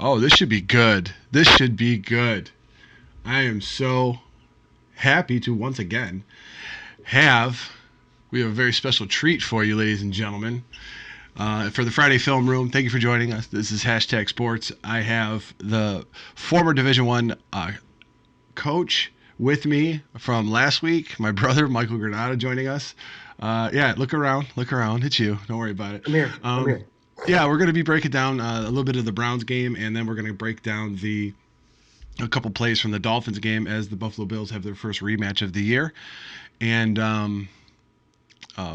Oh, this should be good. This should be good. I am so happy to once again have we have a very special treat for you, ladies and gentlemen. For the Friday Film Room, thank you for joining us. This is hashtag Sports. I have the former Division One coach with me from last week, my brother Michael Granata, joining us. Yeah, look around. It's you. Don't worry about it. I'm here. I'm here. Yeah, we're going to be breaking down a little bit of the Browns game, and then we're going to break down a couple plays from the Dolphins game as the Buffalo Bills have their first rematch of the year. And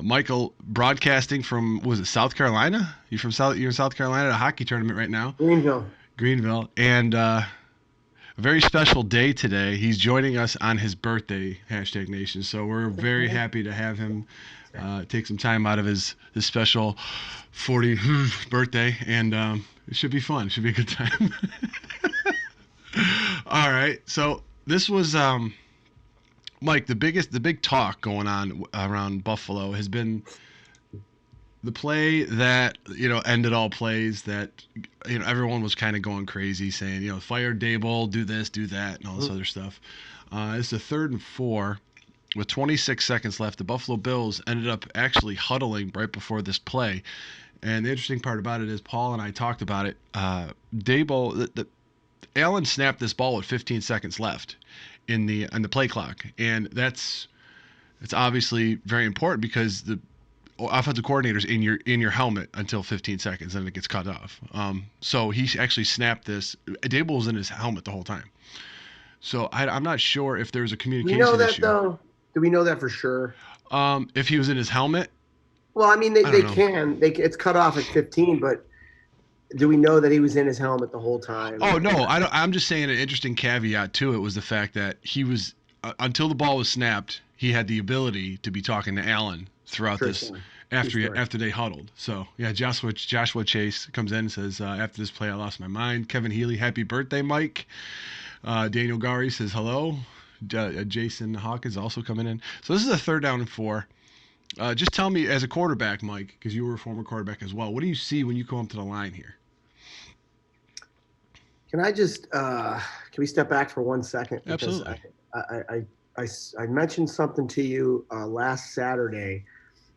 Michael, broadcasting from, was it South Carolina? You're in South Carolina at a hockey tournament right now. Greenville. Greenville, and a very special day today. He's joining us on his birthday, hashtag Nation. So we're very happy to have him take some time out of his special 40th birthday, and it should be fun. It should be a good time. All right, so this was Mike. The big talk going on around Buffalo has been the play that ended all plays that everyone was kind of going crazy saying fire Dable, do this, do that, and all this other stuff. It's a 3rd and 4 with 26 seconds left. The Buffalo Bills ended up actually huddling right before this play, and the interesting part about it is Paul and I talked about it. Dable, Allen snapped this ball with 15 seconds left in the play clock, and it's obviously very important because the offensive coordinator's in your helmet until 15 seconds, and it gets cut off. So he actually snapped this. Dable was in his helmet the whole time. So I'm not sure if there's a communication Do we know that issue. though? Do we know that for sure? If he was in his helmet, Well, I mean, I they don't know. can. It's cut off at 15, but do we know that he was in his helmet the whole time? Oh no, I don't. I'm just saying an interesting caveat to it was the fact that he was until the ball was snapped, he had the ability to be talking to Allen throughout this Interesting. True after story. after they huddled. So yeah, Joshua Chase comes in and says after this play I lost my mind. Kevin Healy, happy birthday, Mike. Daniel Gari says hello. Jason Hawkins also coming in. So this is a 3rd down and 4. Just tell me, as a quarterback, Mike, because you were a former quarterback as well, what do you see when you come up to the line here? Can I just can we step back for 1 second because Absolutely. I mentioned something to you last Saturday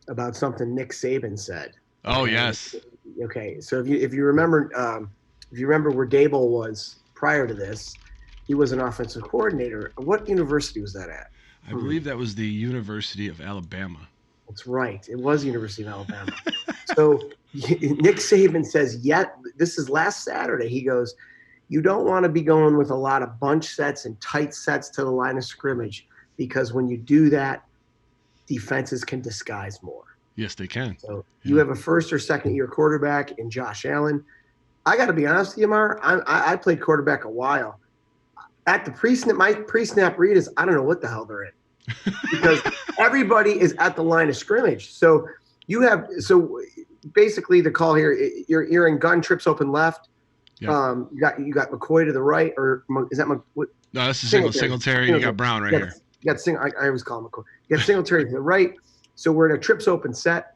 about something Nick Saban said. Oh And yes. okay, so if you remember where Dable was prior to this, he was an offensive coordinator. What university was that at? I believe that was the University of Alabama. That's right. It was University of Alabama. So Nick Saban says, yet this is last Saturday. He goes, you don't want to be going with a lot of bunch sets and tight sets to the line of scrimmage because when you do that, defenses can disguise more. Yes, they can. So you Yeah. have a 1st or 2nd year quarterback in Josh Allen. I got to be honest with you, Mar. I played quarterback a while. At the pre-snap, my pre-snap read is I don't know what the hell they're in because everybody is at the line of scrimmage. So basically the call here, you're in gun, trips open left. Yeah. You got McCoy to the right, or is that what? No, this is Singletary. Singletary. You got Brown right here. You got I always call him McCoy. You got Singletary to the right. So we're in a trips open set.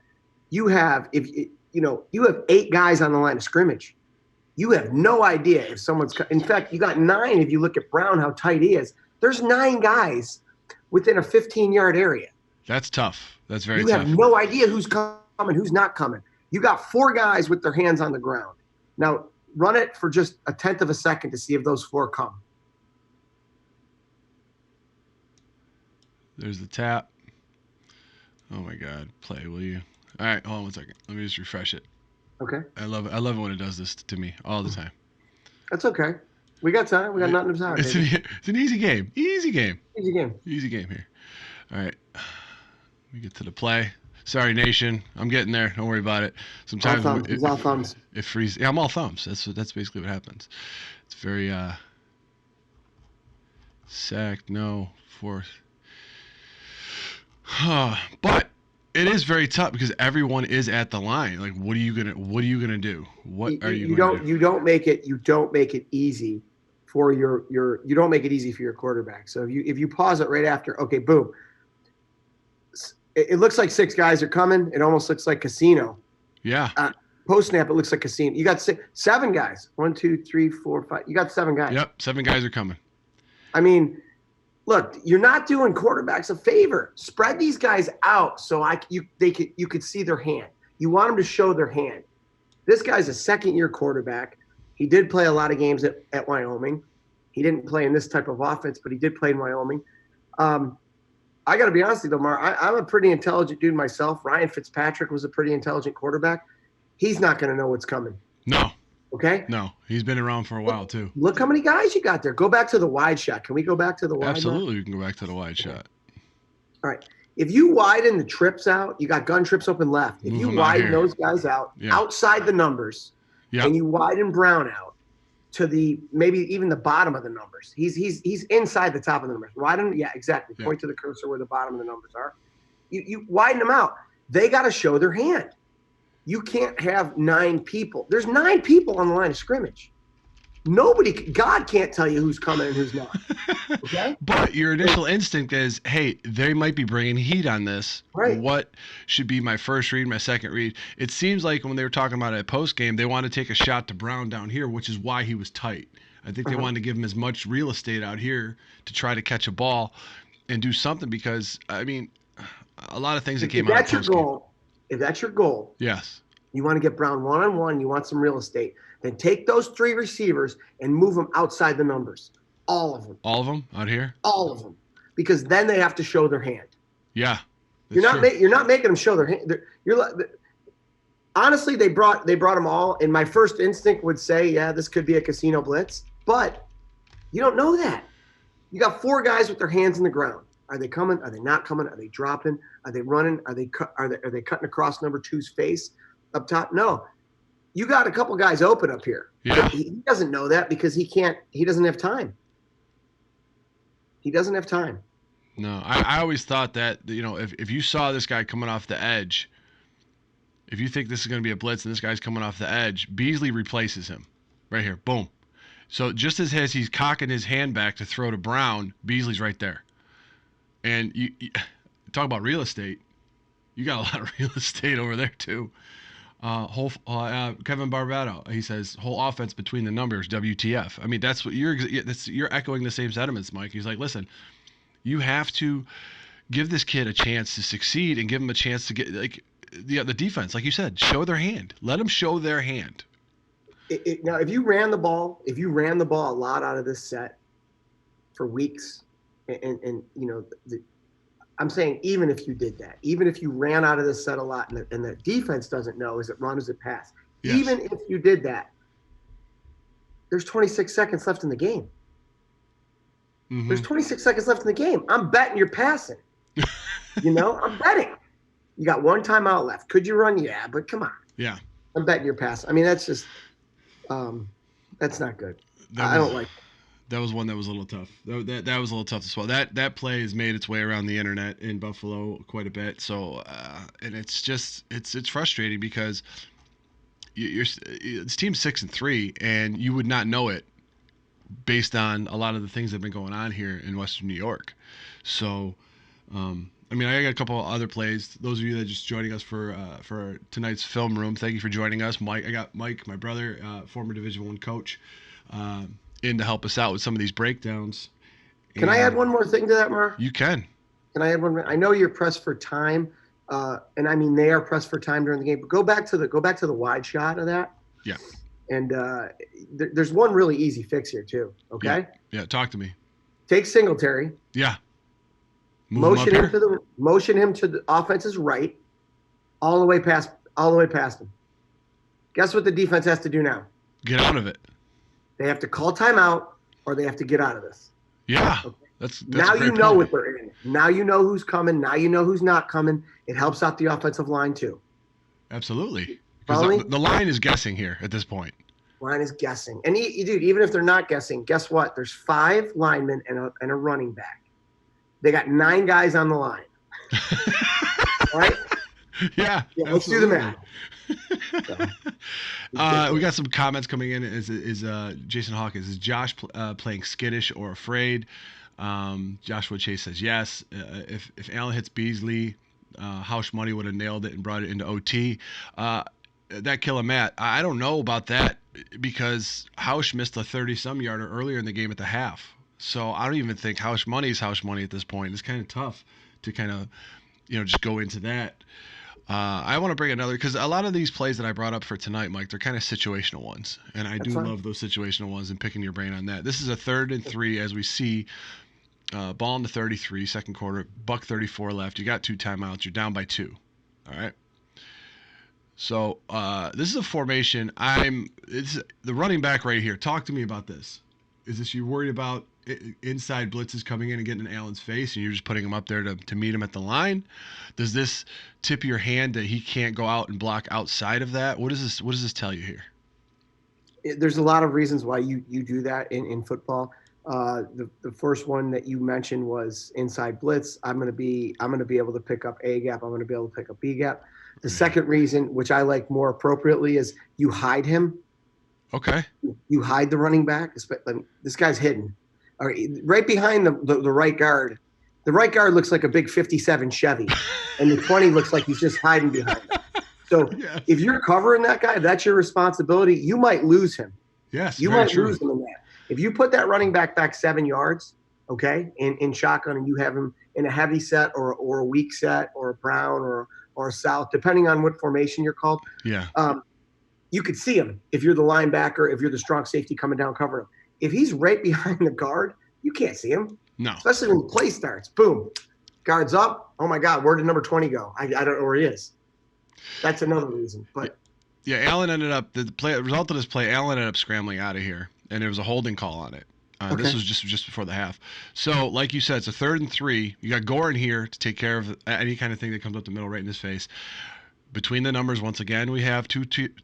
You have you have 8 guys on the line of scrimmage. You have no idea if someone's. In fact, you got 9 if you look at Brown, how tight he is. There's 9 guys within a 15-yard area. That's tough. That's very You tough. have no idea who's coming, who's not coming. You got 4 guys with their hands on the ground. Now, run it for just a 1/10 of a second to see if those 4 come. There's the tap. Oh my God. Play, will you? All right, hold on 1 second. Let me just refresh it. Okay, I love it. I love it when it does this to me all the time. that's okay. We got time. We got nothing to time. It's an easy game. Easy game. Easy game. Easy game here. All right. Let me get to the play. Sorry, Nation. I'm getting there. Don't worry about it. All Sometimes thumbs. He's all thumbs. it freezes. Yeah, I'm all thumbs. That's basically what happens. It's very sacked. No, 4th. But it is very tough because everyone is at the line. Like, what are you gonna do? What are you going to do? You don't make it easy for your you don't make it easy for your quarterback. So if you pause it right after, okay, boom. It looks like 6 guys are coming. It almost looks like casino. Yeah. Post snap, it looks like casino. You got seven guys. 1, 2, 3, 4, 5. You got seven guys. Yep, 7 guys are coming. I mean, look, you're not doing quarterbacks a favor. Spread these guys out so you could see their hand. You want them to show their hand. This guy's a second-year quarterback. He did play a lot of games at Wyoming. He didn't play in this type of offense, but he did play in Wyoming. I got to be honest with you, though, Mar, I'm a pretty intelligent dude myself. Ryan Fitzpatrick was a pretty intelligent quarterback. He's not going to know what's coming. No. Okay? No. He's been around for a while, too. Look how many guys you got there. Go back to the wide shot. Can we go back to the wide shot? Absolutely, we can go back to the wide shot. All right. If you widen the trips out, you got gun trips open left. If you widen those guys out outside the numbers, and you widen Brown out to the maybe even the bottom of the numbers, he's inside the top of the numbers. Widen, exactly. Point to the cursor where the bottom of the numbers are. You widen them out. They got to show their hand. You can't have 9 people. There's 9 people on the line of scrimmage. God can't tell you who's coming and who's not. Okay? But your initial instinct is, hey, they might be bringing heat on this. Right. What should be my first read, my second read? It seems like when they were talking about it at post game, they wanted to take a shot to Brown down here, which is why he was tight. I think they wanted to give him as much real estate out here to try to catch a ball and do something because, I mean, a lot of things that came out of post game. If that's your goal, yes, you want to get Brown one-on-one, you want some real estate, then take those 3 receivers and move them outside the numbers. All of them. All of them out here? All of them. Because then they have to show their hand. Yeah. You're not making them show their hand. Honestly, they brought them all, and my first instinct would say, yeah, this could be a casino blitz, but you don't know that. You got 4 guys with their hands in the ground. Are they coming? Are they not coming? Are they dropping? Are they running? Are they cutting across number 2's face up top? No. You got a couple guys open up here. Yeah. He doesn't know that because he doesn't have time. He doesn't have time. No, I always thought that, if you saw this guy coming off the edge, if you think this is going to be a blitz and this guy's coming off the edge, Beasley replaces him right here. Boom. So just as he's cocking his hand back to throw to Brown, Beasley's right there. And you talk about real estate. You got a lot of real estate over there too. Kevin Barbado, he says, whole offense between the numbers, WTF. I mean, that's what you're echoing the same sentiments, Mike. He's like, listen, you have to give this kid a chance to succeed and give him a chance to get the defense, like you said, show their hand. Let them show their hand. Now, if you ran the ball a lot out of this set for weeks, and I'm saying even if you did that, even if you ran out of this set a lot and the defense doesn't know, is it run, is it pass? Yes. Even if you did that, there's 26 seconds left in the game. Mm-hmm. There's 26 seconds left in the game. I'm betting you're passing. I'm betting. You got 1 timeout left. Could you run? Yeah, but come on. Yeah. I'm betting you're passing. I mean, that's just that's not good. I don't like it. That was one that was a little tough. That was a little tough to swallow. That play has made its way around the internet in Buffalo quite a bit. So, and it's just it's frustrating because it's team 6-3, and you would not know it based on a lot of the things that have been going on here in Western New York. So, I mean, I got a couple of other plays. Those of you that are just joining us for tonight's film room, thank you for joining us. Mike, I got Mike, my brother, former Division I coach, in to help us out with some of these breakdowns. Can I add one more thing to that, Mar? You can. Can I add one? I know you're pressed for time, and I mean they are pressed for time during the game. But go back to the wide shot of that. Yeah. And there's one really easy fix here too. Okay. Yeah. Talk to me. Take Singletary. Yeah. Motion him to the offense's right, all the way past him. Guess what the defense has to do now? Get out of it. They have to call timeout, or they have to get out of this. Yeah, okay. That's now you know what they're in. Now you know who's coming. Now you know who's not coming. It helps out the offensive line too. Absolutely. Because the line is guessing here at this point. Line is guessing, and dude, even if they're not guessing, guess what? There's 5 linemen and a running back. They got 9 guys on the line. All right? Yeah. Let's do the math. We got some comments coming in. Is Jason Hawkins, is Josh playing skittish or afraid? Joshua Chase says yes. If Allen hits Beasley, Hausch Money would have nailed it and brought it into OT. that killer Matt, I don't know about that because Hausch missed a 30-some yarder earlier in the game at the half. So I don't even think Hausch money is Hausch money at this point. It's kind of tough to kind of, just go into that. I want to bring another because a lot of these plays that I brought up for tonight, Mike, they're kind of situational ones, and I That's do fine. love those situational ones and picking your brain on that. This is a 3rd and 3 as we see ball in the 33, second quarter, buck 34 left. You got 2 timeouts. You're down by 2. All right. So this is a formation. It's the running back right here. Talk to me about this. Is this you worried about inside blitzes coming in and getting in Allen's face, and you're just putting him up there to meet him at the line? Does this tip your hand that he can't go out and block outside of that? What does this tell you here? There's a lot of reasons why you do that in football. The first one that you mentioned was inside blitz. I'm gonna be able to pick up A gap. I'm gonna be able to pick up B gap. The second reason, which I like more appropriately, is you hide him. Okay. You hide the running back. This guy's hidden. All right, right behind the right guard. The right guard looks like a big '57 Chevy, and the 20 looks like he's just hiding behind him. So Yes. if you're covering that guy, that's your responsibility. You might lose him. Yes. You Very might true. lose him in that. If you put that running back 7 yards, okay, in shotgun, and you have him in a heavy set or a weak set or a brown or a south, depending on what formation you're called, Yeah. you could see him if you're the linebacker, if you're the strong safety coming down covering him. If he's right behind the guard, you can't see him, No. especially when the play starts. Boom, guard's up. Oh my God, where did number 20 go? I don't know where he is. That's another reason. But Yeah, Allen ended up the result of this play. Allen ended up scrambling out of here, and there was a holding call on it. This okay, was just before the half. So, like you said, it's a 3rd and 3. You got Gore in here to take care of any kind of thing that comes up the middle right in his face. Between the numbers, once again, we have two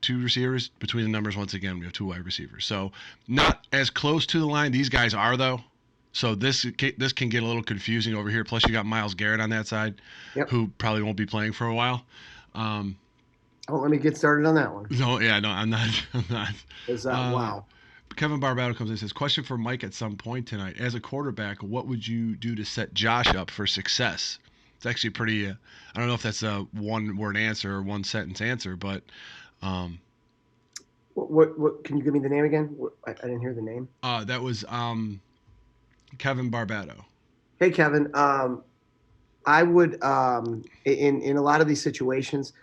receivers. Between the numbers, once again, we have 2 wide receivers. So, not as close to the line. These guys are though. So this can get a little confusing over here. Plus, you got Myles Garrett on that side, yep. who probably won't be playing for a while. Oh, let me get started on that one. No, yeah, no, I'm not. I'm not. Is Uh, wow. Kevin Barbado comes in and says, question for Mike at some point tonight. As a quarterback, what would you do to set Josh up for success? It's actually pretty, I don't know if that's a one-word answer or one-sentence answer, but um, What can you give me the name again? I didn't hear the name. that was Kevin Barbado. Hey, Kevin. I would in a lot of these situations,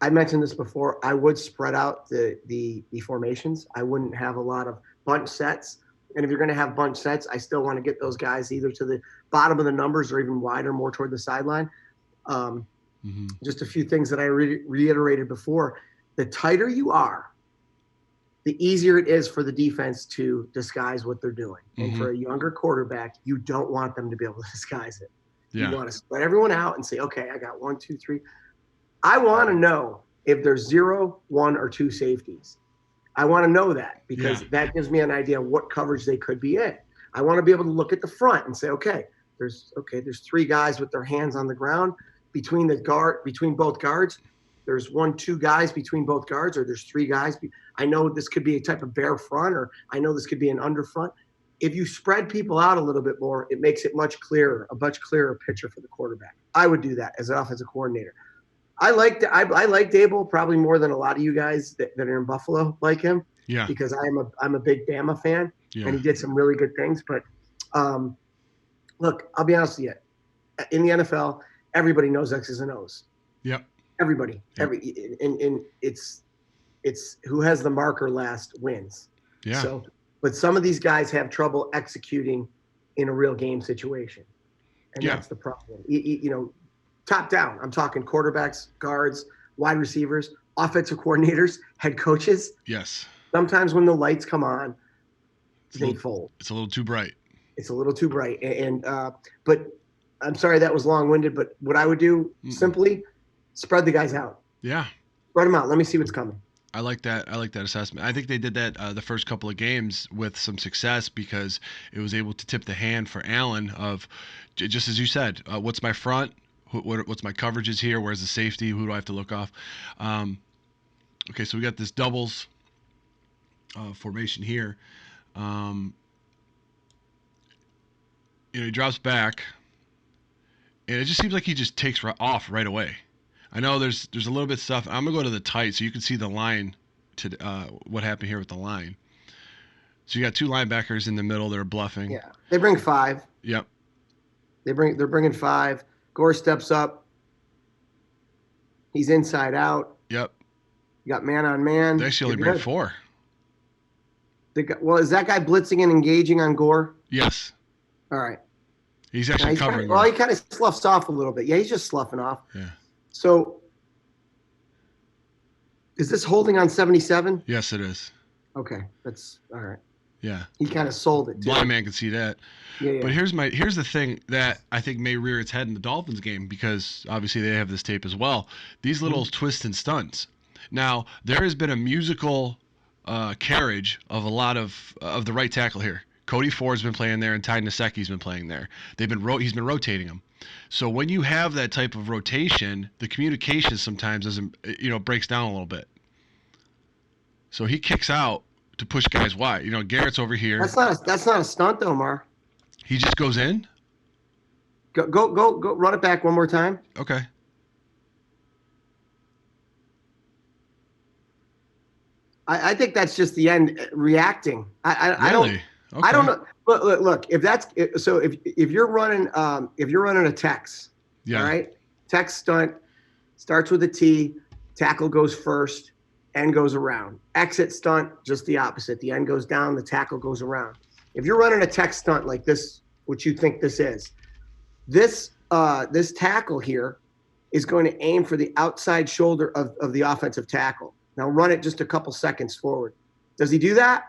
I mentioned this before. I would spread out the formations. I wouldn't have a lot of bunch sets. And if you're going to have bunch sets, I still want to get those guys either to the bottom of the numbers or even wider, more toward the sideline. Um, Mm-hmm. just a few things that I reiterated before. The tighter you are, the easier it is for the defense to disguise what they're doing. And Mm-hmm. for a younger quarterback, you don't want them to be able to disguise it. You Yeah. want to spread everyone out and say, okay, I got 1, 2, 3. I want to know if there's 0, 1, or 2 safeties. I want to know that because that gives me an idea of what coverage they could be in. I want to be able to look at the front and say, there's 3 guys with their hands on the ground between both guards. There's 1, 2 guys between both guards, or there's 3 guys. I know this could be a type of bare front, or I know this could be an under front. If you spread people out a little bit more, it makes it a much clearer picture for the quarterback. I would do that as an offensive coordinator. I like Dable probably more than a lot of you guys that are in Buffalo like him, Yeah. because I'm a big Bama fan, Yeah. and he did some really good things. But look, I'll be honest with you. In the NFL, everybody knows X's and O's. Yep. Everybody, Yep. and it's who has the marker last wins. Yeah. So, but some of these guys have trouble executing in a real game situation, and that's the problem. Top down. I'm talking quarterbacks, guards, wide receivers, offensive coordinators, head coaches. Yes. Sometimes when the lights come on, they fold. It's a little too bright. It's a little too bright. But I'm sorry that was long-winded, but what I would do simply spread the guys out. Yeah. Spread them out. Let me see what's coming. I like that assessment. I think they did that the first couple of games with some success because it was able to tip the hand for Allen of, just as you said, what's my front? What's my coverages here? Where's the safety? Who do I have to look off? Okay, so we got this doubles formation here. He drops back, and it just seems like he just takes off right away. I know there's a little bit of stuff. I'm gonna go to the tight so you can see the line to what happened here with the line. So you got two linebackers in the middle. They're bluffing. Yeah, they bring 5. Yep. They're bringing 5. Gore steps up. He's inside out. Yep. You got man on man. They actually only bring 4. Well, is that guy blitzing and engaging on Gore? Yes. All right. He's actually covering. Well, he kind of sloughs off a little bit. Yeah, he's just sloughing off. Yeah. So, is this holding on 77? Yes, it is. Okay, that's all right. Yeah. He kind of sold it too. Blind man can see that. Yeah. But here's the thing that I think may rear its head in the Dolphins game, because obviously they have this tape as well. These little twists and stunts. Now, there has been a musical carriage of a lot of the right tackle here. Cody Ford's been playing there, and Ty Nsekhe's been playing there. He's been rotating them. So when you have that type of rotation, the communication sometimes doesn't, breaks down a little bit. So he kicks out to push guys wide. Garrett's over here. That's not a stunt though, Mar. He just goes in. Go! Run it back one more time. Okay. I think that's just the end reacting. I don't. Really? Okay. I don't know. But look, if you're running a Tex, Yeah. all right, Tex stunt starts with a T, tackle goes first, end goes around. Exit stunt, just the opposite. The end goes down, the tackle goes around. If you're running a Tex stunt like this, which you think this is, this tackle here is going to aim for the outside shoulder of the offensive tackle. Now run it just a couple seconds forward. Does he do that?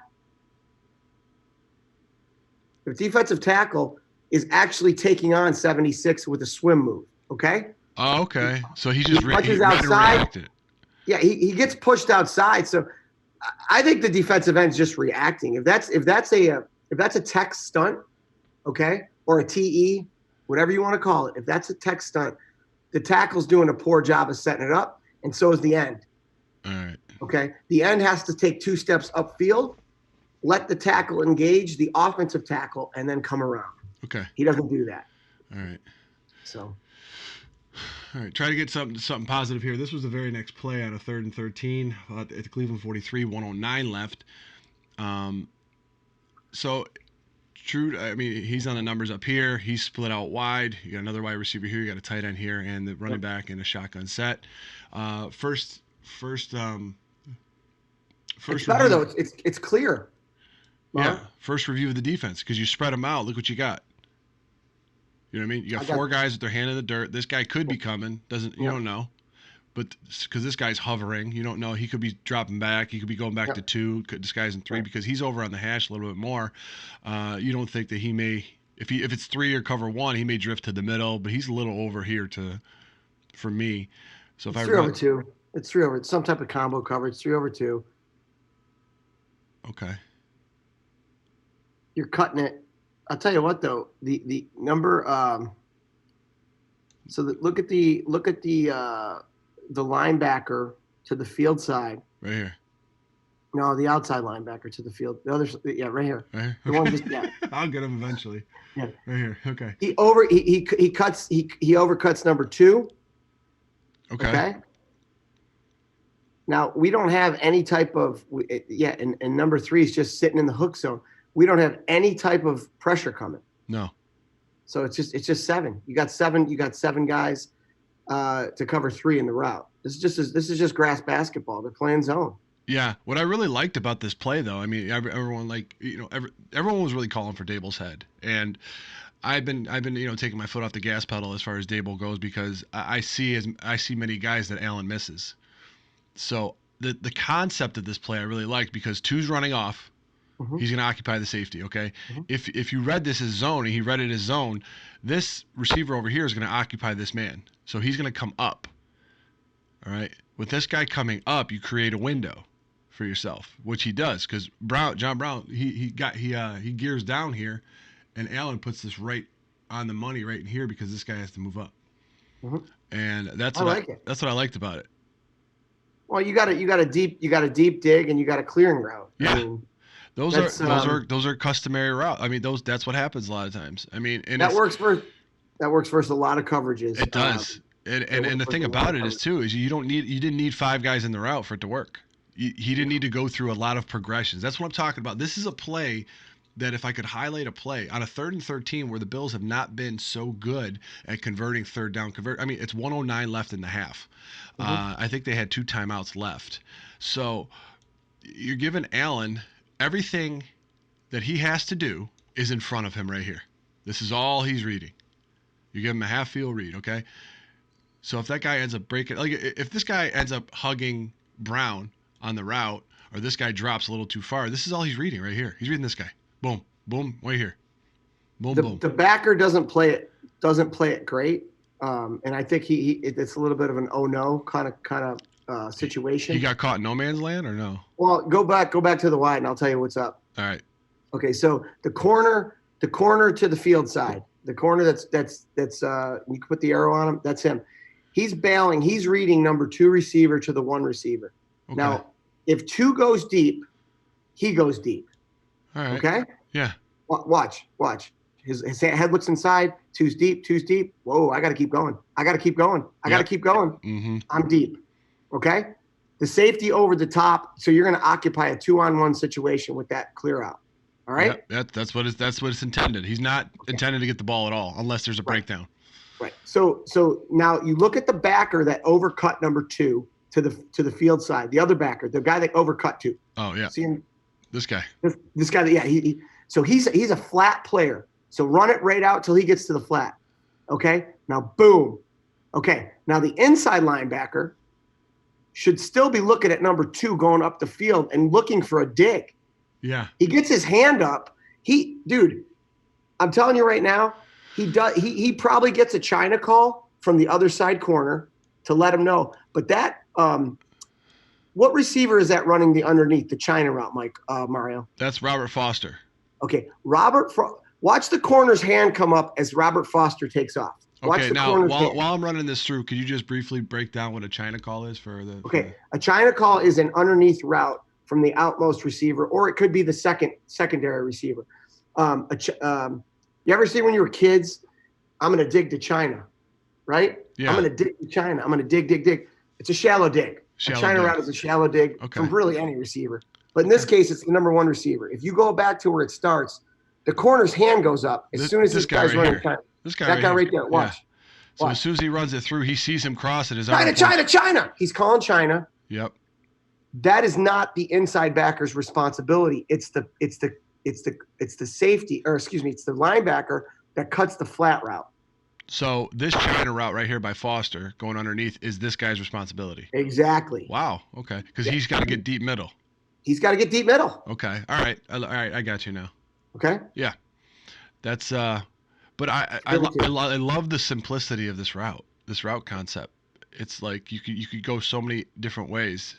The defensive tackle is actually taking on 76 with a swim move. Okay. Oh, okay. So he just punches outside. Yeah, he gets pushed outside. So I think the defensive end's just reacting. If that's a Tex stunt, okay, or a TE, whatever you want to call it, if that's a Tex stunt, the tackle's doing a poor job of setting it up, and so is the end. All right. Okay. The end has to take 2 steps upfield, let the tackle engage the offensive tackle, and then come around. Okay. He doesn't do that. All right. So. All right. Try to get something positive here. This was the very next play on a 3rd and 13 at the Cleveland 43, 109 left. So true. I mean, he's on the numbers up here. He's split out wide. You got another wide receiver here. You got a tight end here, and the running back in a shotgun set. First. It's better though. It's clear. Yeah. First review of the defense, because you spread them out. Look what you got. You know what I mean? You got 4 guys with their hand in the dirt. This guy could be coming. You don't know. But because this guy's hovering, you don't know. He could be dropping back. He could be going back to 2, disguising 3, because he's over on the hash a little bit more. You don't think that he may, if it's 3 or cover 1, he may drift to the middle, but he's a little over here for me. So if it's 3 over 2. It's 3 over. It's some type of combo coverage. 3 over 2. Okay. You're cutting it. I'll tell you what though, the number. Look at the linebacker to the field side. Right here. No, the outside linebacker to the field. The other, yeah, right here. Right here. The one just yeah. I'll get him eventually. Yeah. Right here. Okay. He overcuts number 2. Okay. Now we don't have any type of and number 3 is just sitting in the hook zone. We don't have any type of pressure coming. No. So it's just 7. You got 7 guys to cover 3 in the route. This is just grass basketball. They're playing zone. Yeah. What I really liked about this play, though, I mean, everyone everyone was really calling for Dable's head, and I've been taking my foot off the gas pedal as far as Dable goes, because I see many guys that Allen misses. So the concept of this play I really liked, because 2's running off. Mm-hmm. He's going to occupy the safety, okay? Mm-hmm. If you read this as zone, and he read it as zone, this receiver over here is going to occupy this man. So he's going to come up, all right? With this guy coming up, you create a window for yourself, which he does, because John Brown, he gears down here, and Allen puts this right on the money right in here, because this guy has to move up. Mm-hmm. And that's what I liked about it. Well, you got a deep dig, and you got a clearing route. Yeah. I mean, those are customary route. I mean, that's what happens a lot of times. I mean, and that works for a lot of coverages. It does. And the thing about it is too is you didn't need 5 guys in the route for it to work. He didn't need to go through a lot of progressions. That's what I'm talking about. This is a play that if I could highlight a play on a 3rd and 13 where the Bills have not been so good at converting third down. I mean, it's 109 left in the half. I think they had 2 timeouts left. So you're giving Allen everything that he has to do is in front of him right here. This is all he's reading. You give him a half field read, okay? So if that guy ends up breaking, like if this guy ends up hugging Brown on the route, or this guy drops a little too far, this is all he's reading right here. He's reading this guy. Boom, boom, right here. Boom, boom. The backer doesn't play it great, and I think it's a little bit of an oh no kind of situation. He got caught in no man's land or no? Well, go back to the wide, and I'll tell you what's up. All right. Okay, so the corner to the field side, the corner that's you can put the arrow on him. That's him. He's bailing. He's reading number 2 receiver to the 1 receiver. Okay. Now, if 2 goes deep, he goes deep. All right. Okay. Yeah. Watch. His head looks inside. 2's deep. Whoa! I got to keep going. I got to keep going. Mm-hmm. I'm deep. Okay. The safety over the top. So you're going to occupy a 2-on-1 situation with that clear out. All right. Yeah, that's what it's intended. He's not intended to get the ball at all unless there's a breakdown. Right. So now you look at the backer that overcut number 2 to the field side. The other backer, the guy that overcut 2. Oh yeah. See him? This guy. This guy. Yeah. So he's a flat player. So run it right out till he gets to the flat. Okay. Now boom. Okay. Now the inside linebacker should still be looking at number 2 going up the field and looking for a dig. Yeah. He gets his hand up. Dude, I'm telling you right now, he probably gets a China call from the other side corner to let him know. But that what receiver is that running the underneath the China route, Mike Mario? That's Robert Foster. Okay, watch the corner's hand come up as Robert Foster takes off. Okay, now while I'm running this through, could you just briefly break down what a China call is for the? Okay, a China call is an underneath route from the outmost receiver, or it could be the secondary receiver. You ever see when you were kids, I'm going to dig to China, right? Yeah. I'm going to dig to China. I'm going to dig. It's a shallow dig. A China route is a shallow dig from really any receiver. But in this case, it's the number 1 receiver. If you go back to where it starts, the corner's hand goes up as soon as this guy's running China. That guy right there. Watch. Yeah. So as soon as he runs it through, he sees him cross it. China. He's calling China. Yep. That is not the inside backer's responsibility. It's the safety, or excuse me, it's the linebacker that cuts the flat route. So this China route right here by Foster going underneath is this guy's responsibility. Exactly. Wow. Okay. Because he's got to get deep middle. He's got to get deep middle. Okay. All right. I got you now. Okay. Yeah. That's but I love the simplicity of this route concept. It's like you could go so many different ways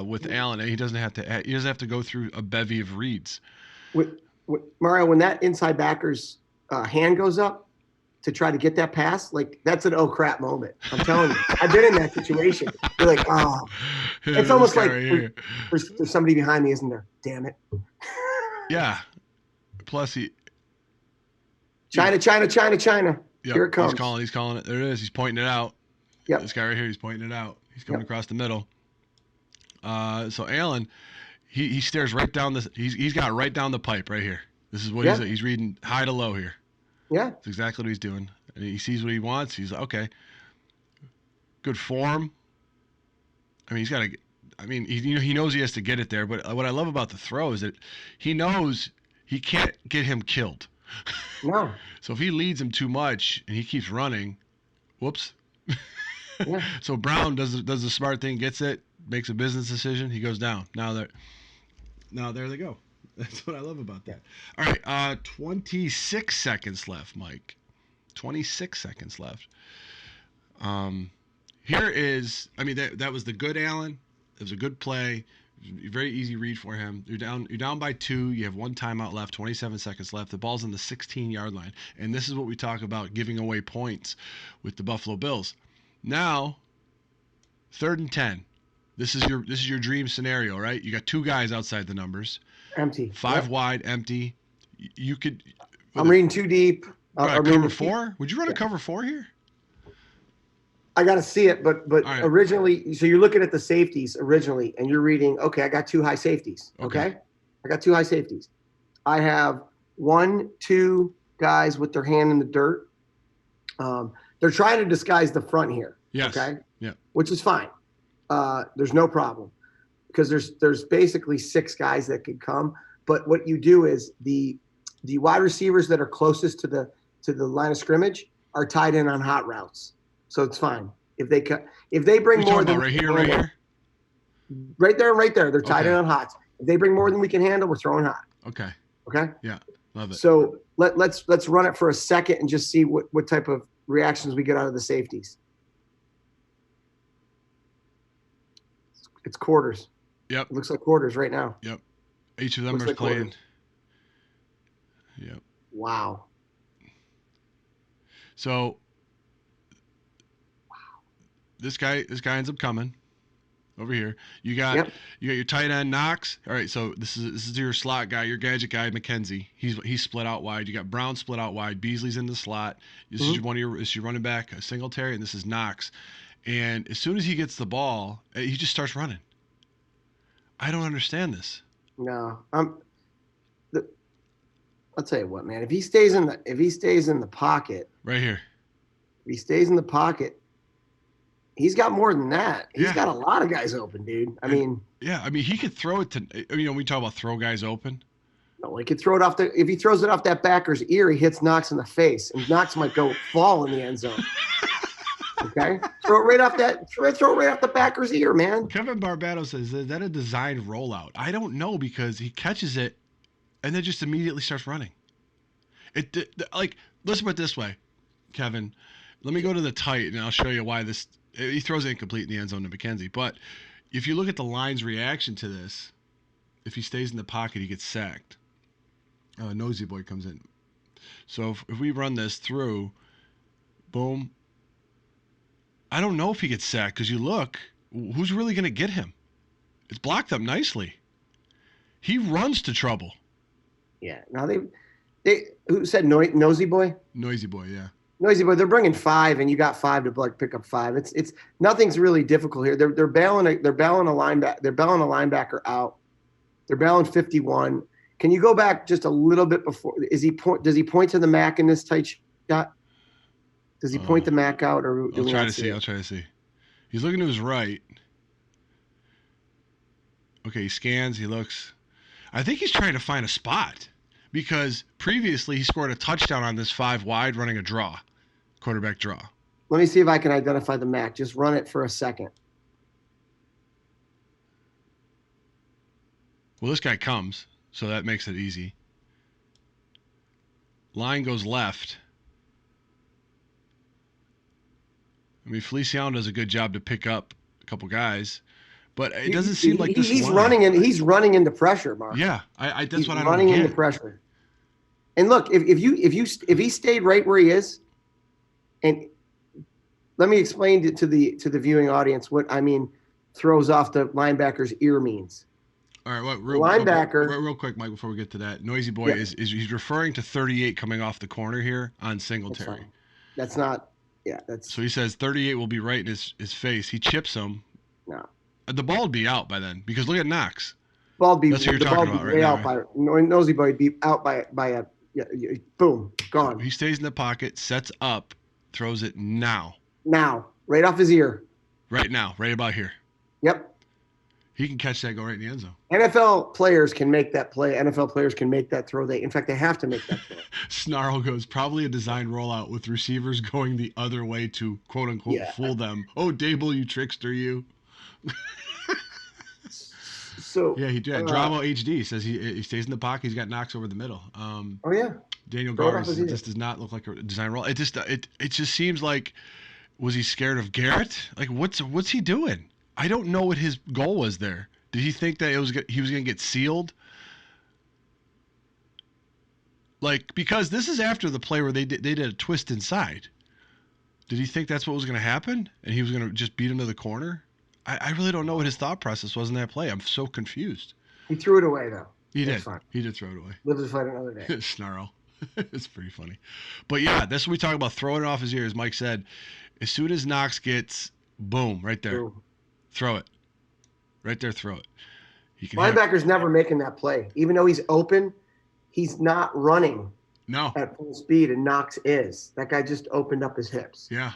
with Allen. He doesn't have to go through a bevy of reads. Mario, when that inside backer's hand goes up to try to get that pass, like that's an oh crap moment. I'm telling you, I've been in that situation. You're like, oh, it's almost like there's somebody behind me, isn't there? Damn it. Yeah. Plus China. Yep, Here it comes. He's calling it. There it is. He's pointing it out. Yep. This guy right here, he's pointing it out. He's coming across the middle. So Allen, he stares right down this. He's got right down the pipe right here. This is what he's reading high to low here. Yeah. That's exactly what he's doing. And he sees what he wants. He's like, okay. Good form. I mean, he knows he has to get it there. But what I love about the throw is that he knows he can't get him killed. No. So if he leads him too much and he keeps running, whoops. Yeah. So Brown does the smart thing, gets it, makes a business decision. He goes down. Now there they go. That's what I love about that. All right, 26 seconds left, Mike. 26 seconds left. Here is, that was the good Allen. It was a good play. Very easy read for him. You're down by 2. You have 1 timeout left. 27 seconds left. The ball's on the 16-yard line, and this is what we talk about giving away points with the Buffalo Bills. Now, 3rd and 10. This is your dream scenario, right? You got 2 guys outside the numbers. Empty. 5 wide, empty. You could. I'm reading too deep. Cover 4? Would you run a cover 4 here? I got to see it, but All right. originally, so you're looking at the safeties originally, and you're reading. Okay, I got two high safeties. Okay, I got two high safeties. I have 1, 2 guys with their hand in the dirt. They're trying to disguise the front here. Yes. Okay. Yeah. Which is fine. There's no problem because there's basically 6 guys that could come. But what you do is the wide receivers that are closest to the line of scrimmage are tied in on hot routes, so it's fine if they bring You're more talking than about right here, right here. right there and right there. They're tied Okay. in on hots. If they bring more than we can handle, we're throwing hot. Okay. Okay. Yeah. Love it. So let's run it for a second and just see what type of reactions we get out of the safeties. It's quarters. Yep. It looks like quarters right now. Yep. Each of them Looks are like playing. quarters. Yep. Wow. So this guy ends up coming over here. You got your tight end Knox. All right, so this is your slot guy, your gadget guy, McKenzie. He's split out wide. You got Brown split out wide. Beasley's in the slot. This is your running back, Singletary, and this is Knox. And as soon as he gets the ball, he just starts running. I don't understand this. No, I'll tell you what, man. If he stays in the pocket, right here, if he stays in the pocket, he's got more than that. He's got a lot of guys open, dude. I mean, he could throw it to. We talk about throw guys open. No, he could throw it off if he throws it off that backer's ear, he hits Knox in the face, and Knox might go fall in the end zone. Okay, throw it right off the backer's ear, man. Kevin Barbato says, "Is that a designed rollout?" I don't know because he catches it and then just immediately starts running. Let's put it this way, Kevin. Let me go to the tight and I'll show you why this. He throws it incomplete in the end zone to McKenzie. But if you look at the line's reaction to this, if he stays in the pocket, he gets sacked. Nosy Boy comes in. So if we run this through, boom. I don't know if he gets sacked because you look, who's really going to get him? It's blocked up nicely. He runs to trouble. Yeah. Now they who said Nosy Boy? Noisy Boy, yeah. Noisy Boy. They're bringing 5, and you got 5 to pick up 5. It's nothing's really difficult here. They're bailing a linebacker. They're bailing a linebacker out. They're bailing 51. Can you go back just a little bit before? Does he point to the MAC in this tight shot? Does he point the MAC out, or I'll try to see. He's looking to his right. Okay, he scans. He looks. I think he's trying to find a spot because previously he scored a touchdown on this 5 wide running a draw, quarterback draw. Let me see if I can identify the MAC. Just run it for a second. Well, this guy comes, so that makes it easy. Line goes left. Feliciano does a good job to pick up a couple guys, but it doesn't seem like this. He's running into pressure, Mark. Yeah, that's what I don't get. Running into pressure. And look, if he stayed right where he is, and let me explain to the viewing audience what I mean. Throws off the linebacker's ear means. All right, real quick, Mike. Before we get to that, Noisy Boy is he's referring to 38 coming off the corner here on Singletary. That's not. Yeah, that's. So he says 38 will be right in his face. He chips him. No. The ball would be out by then because look at Knox. Ball be. That's what you're talking about right now. Right? Nosy Boy would be out by a boom, gone. He stays in the pocket, sets up, throws it now. Now, right off his ear. Right now, right about here. Yep. He can catch that, go right in the end zone. NFL players can make that play. NFL players can make that throw. In fact, they have to make that throw. Snarl goes, probably a designed rollout with receivers going the other way to, quote unquote, fool them. Oh, Dable, you trickster, you. So yeah, he did. Dramo HD says he stays in the pocket. He's got Knox over the middle. Oh yeah. Daniel Garner says this does not look like a design roll. It just seems like, was he scared of Garrett? Like what's he doing? I don't know what his goal was there. Did he think that he was going to get sealed? Like, because this is after the play where they did a twist inside. Did he think that's what was going to happen? And he was going to just beat him to the corner? I really don't know what his thought process was in that play. I'm so confused. He threw it away, though. He did. He did throw it away. Live to fight another day. Snarl. It's pretty funny. But yeah, that's what we talk about, throwing it off his ear, as Mike said. As soon as Knox gets boom, right there, Boom. throw it. Right there, throw it. You can have Linebacker's never making that play. Even though he's open, he's not running no. at full speed, and Knox is. That guy just opened up his hips. Yeah.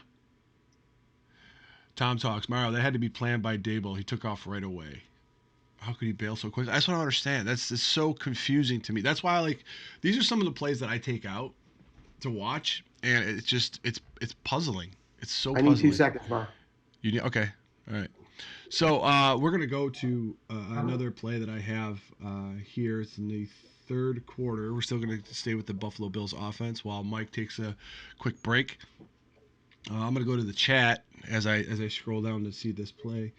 Tom talks. Mario, that had to be planned by Dable. He took off right away. How could he bail so quick? I just don't understand. It's so confusing to me. That's why I like these are some of the plays that I take out to watch, and it's puzzling. It's so I need 2 puzzling. seconds, Mar. You need okay. All right. So we're gonna go to another play that I have here. It's in the third quarter. We're still gonna stay with the Buffalo Bills offense while Mike takes a quick break. I'm gonna go to the chat as I scroll down to see this play.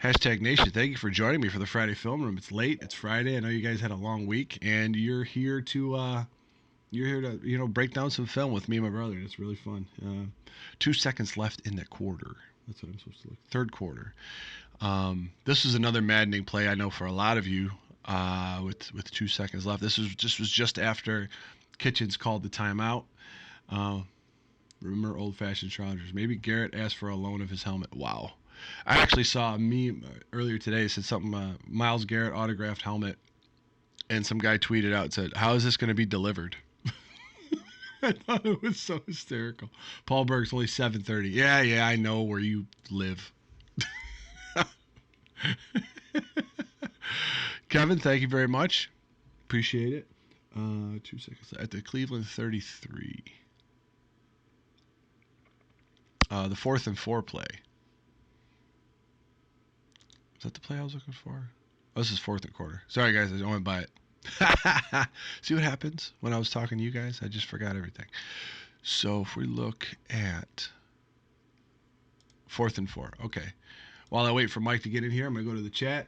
Hashtag Nation, thank you for joining me for the Friday Film Room. It's late. It's Friday. I know you guys had a long week, and you're here to break down some film with me and my brother. It's really fun. 2 seconds left in the quarter. That's what I'm supposed to look. Third quarter. This is another maddening play I know for a lot of you. With 2 seconds left. This was just after Kitchens called the timeout. Remember old-fashioned trousers. Maybe Garrett asked for a loan of his helmet. Wow. I actually saw a meme earlier today. It said something, Myles Garrett autographed helmet. And some guy tweeted out and said, how is this going to be delivered? I thought it was so hysterical. Paul Berg's only 7:30. Yeah, I know where you live. Kevin, thank you very much. Appreciate it. 2 seconds. At the Cleveland 33. The 4th and 4 play. Is that the play I was looking for? Oh, this is 4th and quarter. Sorry, guys. I went by it. See what happens when I was talking to you guys? I just forgot everything. So if we look at 4th and 4. Okay. While I wait for Mike to get in here, I'm going to go to the chat.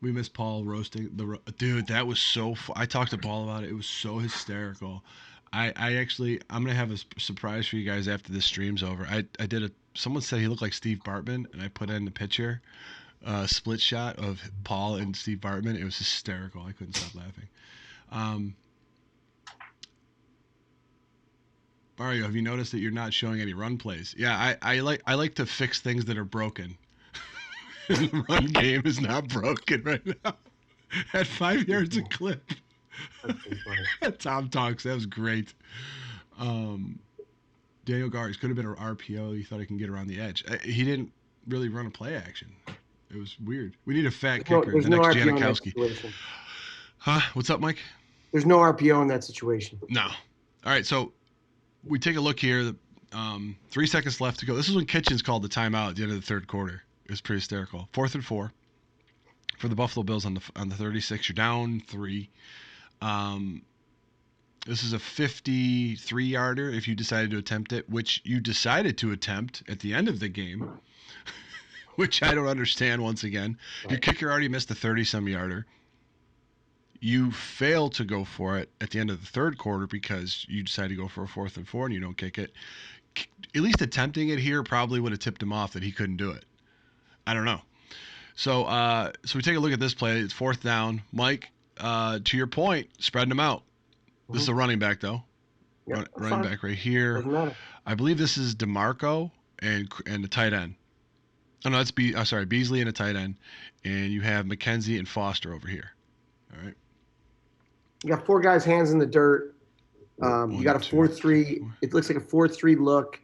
We miss Paul roasting. Dude, that was so I talked to Paul about it. It was so hysterical. I'm going to have a surprise for you guys after this stream's over. Someone said he looked like Steve Bartman, and I put in the picture, split shot of Paul and Steve Bartman. It was hysterical. I couldn't stop laughing. Mario, have you noticed that you're not showing any run plays? Yeah, I like to fix things that are broken. The run game is not broken right now. At 5 yards a clip. Tom talks. That was great. Daniel Garris could have been an RPO. He thought he can get around the edge. He didn't really run a play action. It was weird. We need a fat kicker. There's the no next RPO Janikowski. Huh? What's up, Mike? There's no RPO in that situation. No. All right. So we take a look here. 3 seconds left to go. This is when Kitchens called the timeout at the end of the third quarter. It was pretty hysterical. 4th and 4 for the Buffalo Bills on the 36. You're down 3. This is a 53-yarder if you decided to attempt it, which you decided to attempt at the end of the game, which I don't understand once again. Your kicker already missed a 30-some-yarder. You fail to go for it at the end of the third quarter because you decide to go for a 4th and 4 and you don't kick it. At least attempting it here probably would have tipped him off that he couldn't do it. I don't know. So we take a look at this play. It's 4th down. Mike, to your point, spreading them out. This is a running back, though. Yep, Running back right here. Doesn't matter. I believe this is DeMarco and the tight end. Oh, no, that's Beasley and a tight end. And you have McKenzie and Foster over here. All right. You got 4 guys' hands in the dirt. You got a 4-3. It looks like a 4-3 look.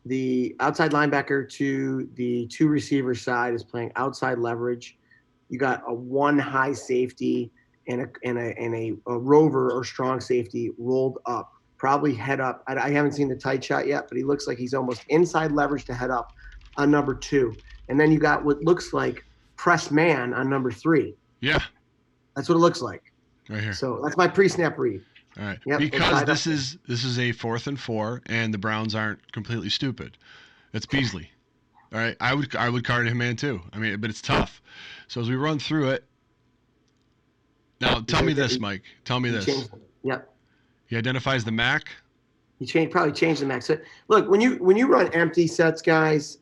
The outside linebacker to the 2 receiver side is playing outside leverage. You got a 1 high safety and a rover or strong safety rolled up, probably head up. I haven't seen the tight shot yet, but he looks like he's almost inside leverage to head up on number 2. And then you got what looks like press man on number 3. Yeah. That's what it looks like. Right here. So that's my pre-snap read. All right. Yep, because this is a 4th and 4, and the Browns aren't completely stupid. It's Beasley. All right. I would card him man too. I mean, but it's tough. So as we run through it, now tell me this, Mike. Tell me this. Yep. He identifies the MAC. He probably changed the MAC. So look, when you run empty sets, guys,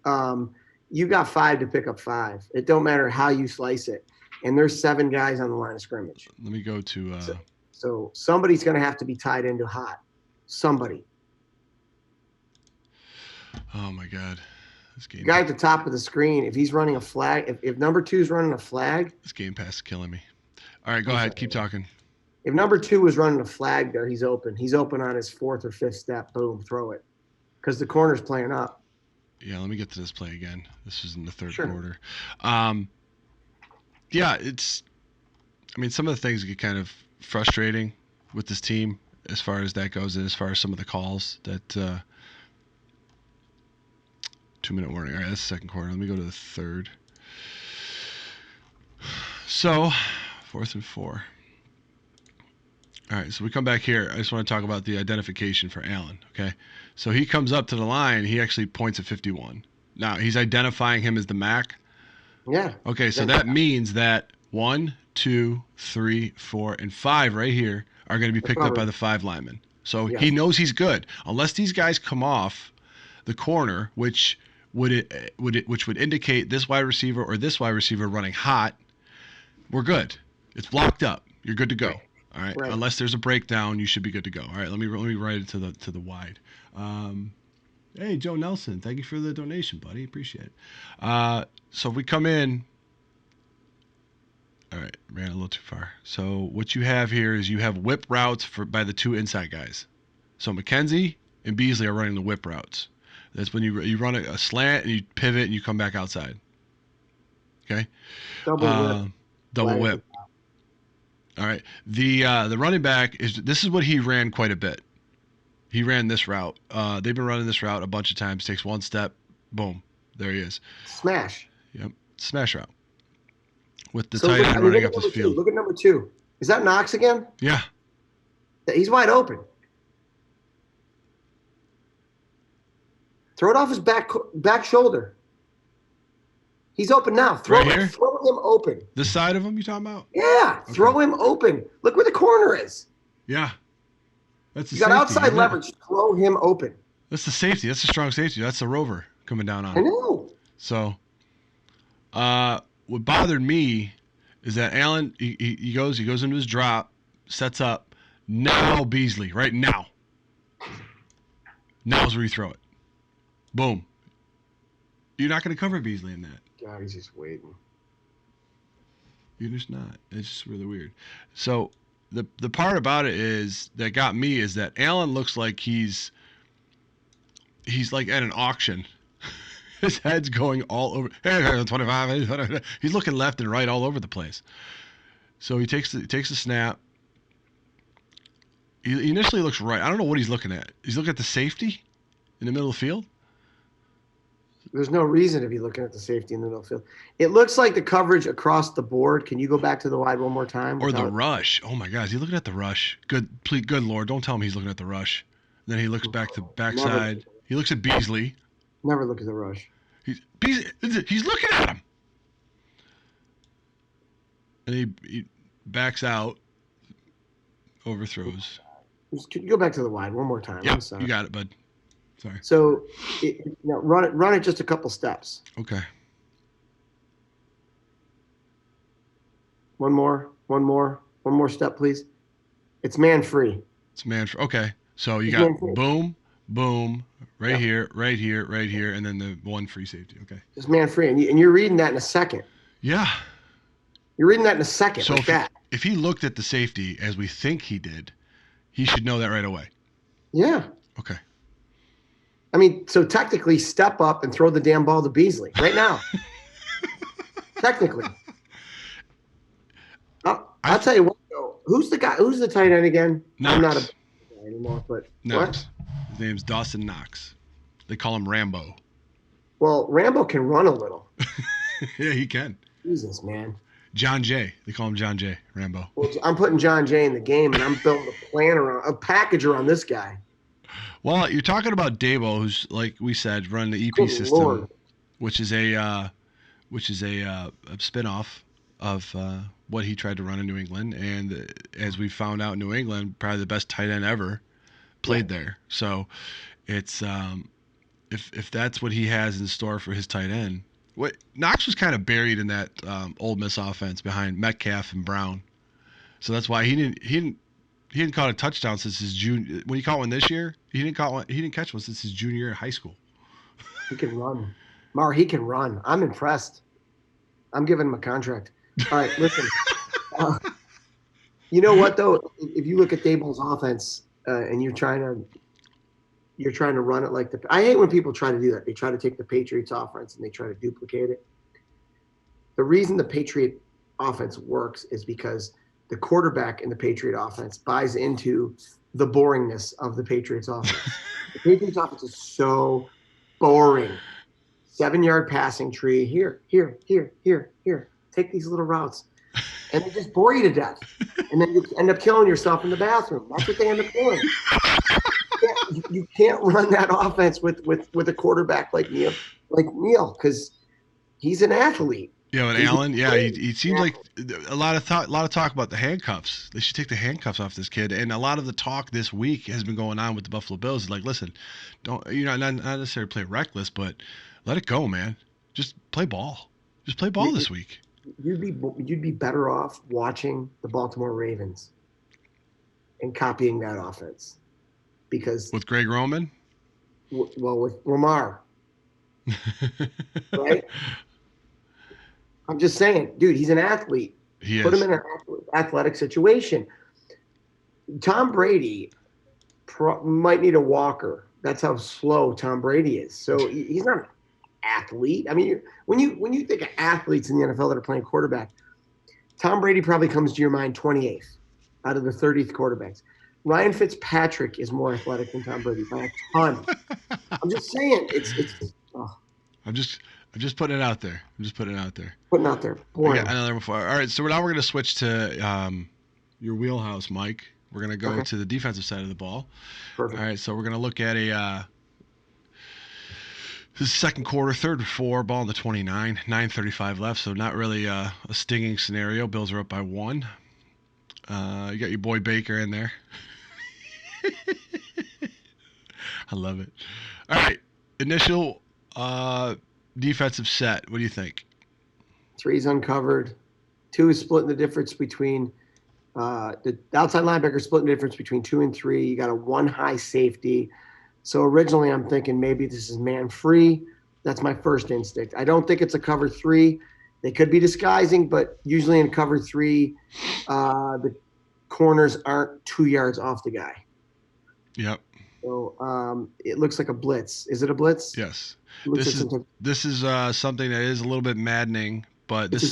you got 5 to pick up 5. It don't matter how you slice it. And there's 7 guys on the line of scrimmage. Let me go to. So somebody's going to have to be tied into hot. Somebody. Oh my God, this The game, guy at the top of the screen, if he's running a flag, if number two is running a flag, this game pass is killing me. All right, go I'm ahead, sorry. keep talking. If number two was running a flag there, he's open. He's open on his fourth or fifth step. Boom, throw it. Because the corner's playing up. Yeah, let me get to this play again. This was in the third Sure. quarter. Um, yeah, it's. I mean, some of the things get kind of frustrating with this team as far as that goes, and as far as some of the calls that. 2-minute warning. All right, that's the second quarter. Let me go to the third. So, 4th and 4. All right, so we come back here. I just want to talk about the identification for Allen, okay? So he comes up to the line. He actually points at 51. Now, he's identifying him as the Mac. Yeah. Okay, so that means that 1, 2, 3, 4, and 5 right here are going to be picked up by the 5 linemen. So Yes. he knows he's good. Unless these guys come off the corner, which would indicate this wide receiver or this wide receiver running hot, we're good. It's blocked up. You're good to go. Right. All right. Right. Unless there's a breakdown, you should be good to go. All right. Let me write it to the wide. Hey, Joe Nelson, thank you for the donation, buddy. Appreciate it. So if we come in. All right, ran a little too far. So what you have here is you have whip routes by the 2 inside guys. So McKenzie and Beasley are running the whip routes. That's when you run a slant and you pivot and you come back outside. Okay. Double whip. Double whip. All right. The running back this is what he ran quite a bit. He ran this route. They've been running this route a bunch of times. Takes one step, boom, there he is. Smash. Yep, smash route. With the tight end running up this field. Look at number 2. Is that Knox again? Yeah. He's wide open. Throw it off his back shoulder. He's open now. Throw him open. This side of him you talking about? Yeah. Okay. Throw him open. Look where the corner is. Yeah. That's you got outside leverage. Throw him open. That's the safety. That's the strong safety. That's the rover coming down on him. I know. So, what bothered me is that Allen he goes into his drop, sets up. Now Beasley, right now. Now's where you throw it. Boom. You're not going to cover Beasley in that. God, he's just waiting. You're just not. It's just really weird. So the part about it is that got me is that Allen looks like he's like at an auction. His head's going all over. Hey, 25. He's looking left and right all over the place. So he takes the snap. He initially looks right. I don't know what he's looking at. He's looking at the safety in the middle of the field. There's no reason to be looking at the safety in the middle of the field. It looks like the coverage across the board. Can you go back to the wide one more time? Or the rush. Oh my God, is he looking at the rush? Good Lord, don't tell me he's looking at the rush. And then he looks back to backside. He looks at Beasley. Never look at the rush. He's looking at him. And he backs out, overthrows. Can you go back to the wide one more time? Yeah, you got it, bud. Sorry. So, run it just a couple steps. Okay. One more step, please. It's man free. It's man free. Okay. So you got boom, boom, right here, and then the one free safety. Okay. It's man free, and you're reading that in a second. Yeah. You're reading that in a second. So like if he looked at the safety as we think he did, he should know that right away. Yeah. Okay. I mean, so technically, step up and throw the damn ball to Beasley right now. Technically. I'll tell you what, though. Who's the guy? Who's the tight end again? Knox. I'm not a guy anymore, but Knox. What? His name's Dawson Knox. They call him Rambo. Well, Rambo can run a little. Yeah, he can. Jesus, man. John Jay. They call him John Jay. Rambo. Well, I'm putting John Jay in the game, and I'm building a package around this guy. Well, you're talking about Dabo, who's, like we said, running the EP system, Lord. which is a spinoff of what he tried to run in New England, and as we found out in New England, probably the best tight end ever played there. So it's if that's what he has in store for his tight end. Knox was kind of buried in that Ole Miss offense behind Metcalf and Brown, so that's why he didn't caught a touchdown since his junior. When he caught one this year, he didn't catch one since his junior year in high school. He can run. Mar, he can run. I'm impressed. I'm giving him a contract. All right, listen. Uh, you know what though? If you look at Dable's offense and you're trying to run it like the. I hate when people try to do that. They try to take the Patriots offense and they try to duplicate it. The reason the Patriot offense works is because the quarterback in the Patriot offense buys into the boringness of the Patriots offense. The Patriots offense is so boring. 7-yard passing tree. Here, here, here, here, here. Take these little routes. And they just bore you to death. And then you end up killing yourself in the bathroom. That's what they end up doing. You can't run that offense with a quarterback like Neil, because he's an athlete. Yeah, and Allen, he seems like a lot of talk about the handcuffs. They should take the handcuffs off this kid. And a lot of the talk this week has been going on with the Buffalo Bills. Is like, listen, don't not necessarily play reckless, but let it go, man. Just play ball. Just play ball this week. You'd be better off watching the Baltimore Ravens and copying that offense, because with Greg Roman, with Lamar, right? I'm just saying, dude, he's an athlete. Put him in an athletic situation. Tom Brady might need a walker. That's how slow Tom Brady is. So he's not an athlete. I mean, when you think of athletes in the NFL that are playing quarterback, Tom Brady probably comes to your mind 28th out of the 30th quarterbacks. Ryan Fitzpatrick is more athletic than Tom Brady by a ton. I'm just saying, it's. Oh. I'm just putting it out there. Putting it out there. Boring. I got another before. All right, so now we're going to switch to your wheelhouse, Mike. We're going to go to the defensive side of the ball. Perfect. All right, so we're going to look at this is second quarter, 3rd and 4, ball on the 29, 9:35 left, so not really a stinging scenario. Bills are up by 1. You got your boy Baker in there. I love it. All right, initial defensive set. What do you think? 3's uncovered. 2 is splitting the difference between the outside linebacker splitting the difference between 2 and 3. You got a 1 high safety. So originally I'm thinking maybe this is man free. That's my first instinct. I don't think it's a cover 3. They could be disguising, but usually in cover 3, the corners aren't 2 yards off the guy. Yep. So it looks like a blitz. Is it a blitz? Yes. This is something that is a little bit maddening, but this is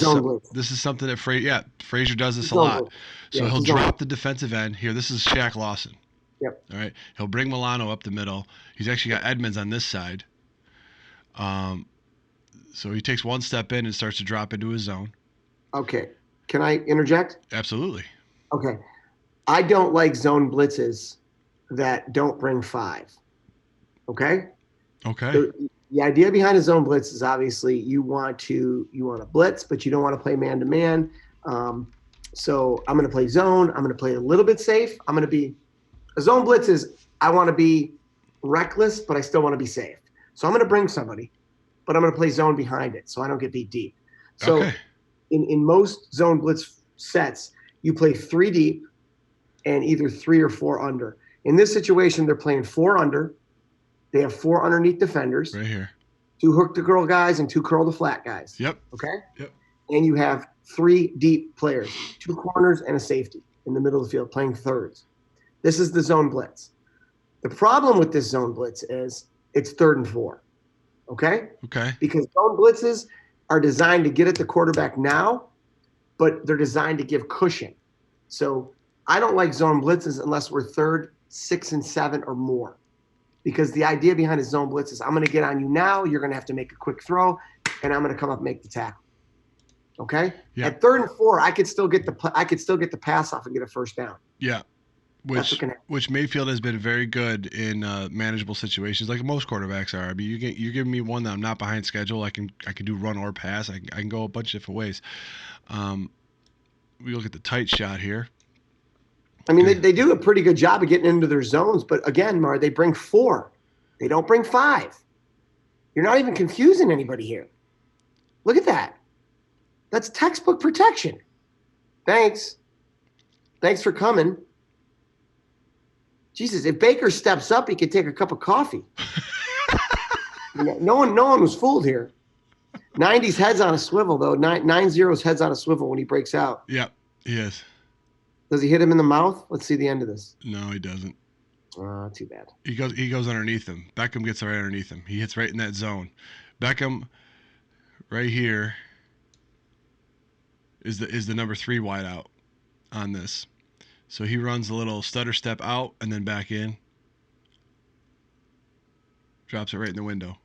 something that Frazier does this a lot. So he'll drop the defensive end here. This is Shaq Lawson. Yep. All right. He'll bring Milano up the middle. He's actually got Edmonds on this side. So he takes one step in and starts to drop into his zone. Okay. Can I interject? Absolutely. Okay. I don't like zone blitzes that don't bring 5. Okay? Okay. The idea behind a zone blitz is obviously you want to blitz, but you don't want to play man to man. So I'm going to play zone. I'm going to play a little bit safe. A zone blitz is I want to be reckless, but I still want to be safe. So I'm going to bring somebody, but I'm going to play zone behind it so I don't get beat deep. So in most zone blitz sets, you play 3 deep and either 3 or 4 under. In this situation, they're playing 4 under. They have 4 underneath defenders. Right here. 2 hook to curl guys and 2 curl to flat guys. Yep. Okay? Yep. And you have 3 deep players, 2 corners and a safety in the middle of the field playing thirds. This is the zone blitz. The problem with this zone blitz is it's 3rd and 4. Okay? Okay. Because zone blitzes are designed to get at the quarterback now, but they're designed to give cushion. So I don't like zone blitzes unless we're 3rd, 6, and 7 or more. Because the idea behind a zone blitz is I'm going to get on you now, you're going to have to make a quick throw, and I'm going to come up and make the tackle. Okay? Yeah. At 3rd and 4, I could still get the pass off and get a first down. Yeah. Which Mayfield has been very good in manageable situations, like most quarterbacks are. I mean, you're giving me one that I'm not behind schedule. I can do run or pass. I can go a bunch of different ways. We look at the tight shot here. I mean, they do a pretty good job of getting into their zones, but again, Mar, they bring 4. They don't bring 5. You're not even confusing anybody here. Look at that. That's textbook protection. Thanks for coming. Jesus, if Baker steps up, he could take a cup of coffee. No one was fooled here. 90's heads on a swivel though. 9-0's heads on a swivel when he breaks out. Yep, he is. Does he hit him in the mouth? Let's see the end of this. No, he doesn't. Too bad. He goes underneath him. Beckham gets right underneath him. He hits right in that zone. Beckham, right here, is the number 3 wide out on this. So he runs a little stutter step out and then back in. Drops it right in the window.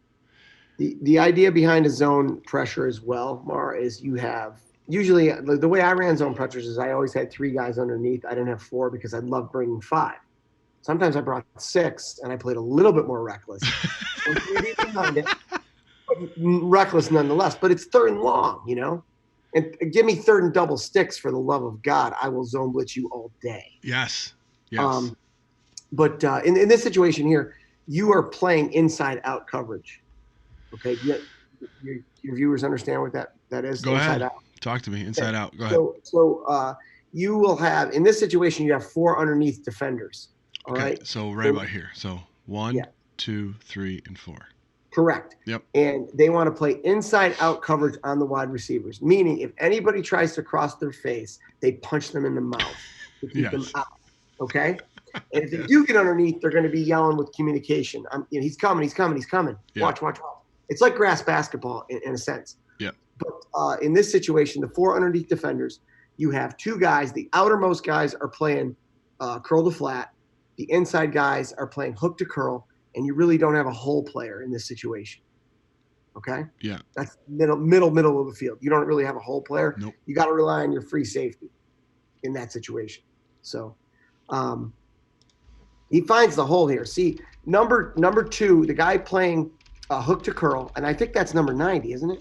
The idea behind a zone pressure as well, Mar, is you have usually the way I ran zone pressures is I always had 3 guys underneath. I didn't have 4 because I love bringing 5. Sometimes I brought 6 and I played a little bit more reckless. Behind it, but reckless nonetheless. But it's 3rd and long, And give me 3rd and double sticks for the love of God. I will zone blitz you all day. Yes. But in this situation here, you are playing inside out coverage. Okay. Your viewers understand what that is? Go inside ahead. Out. Talk to me. Inside out. Go ahead. So you will have, in this situation, you have 4 underneath defenders. All right. So right about here. So 1, 2, 3, and 4. Correct. Yep. And they want to play inside out coverage on the wide receivers, meaning if anybody tries to cross their face, they punch them in the mouth to keep them out. Okay. And if they do get underneath, they're going to be yelling with communication. He's coming. Yeah. Watch. It's like grass basketball in a sense. Yeah. But in this situation, the 4 underneath defenders, you have 2 guys. The outermost guys are playing curl to flat. The inside guys are playing hook to curl, and you really don't have a hole player in this situation. Okay? Yeah. That's middle of the field. You don't really have a hole player. Nope. You got to rely on your free safety in that situation. So he finds the hole here. See, number 2, the guy playing hook to curl, and I think that's number 90, isn't it?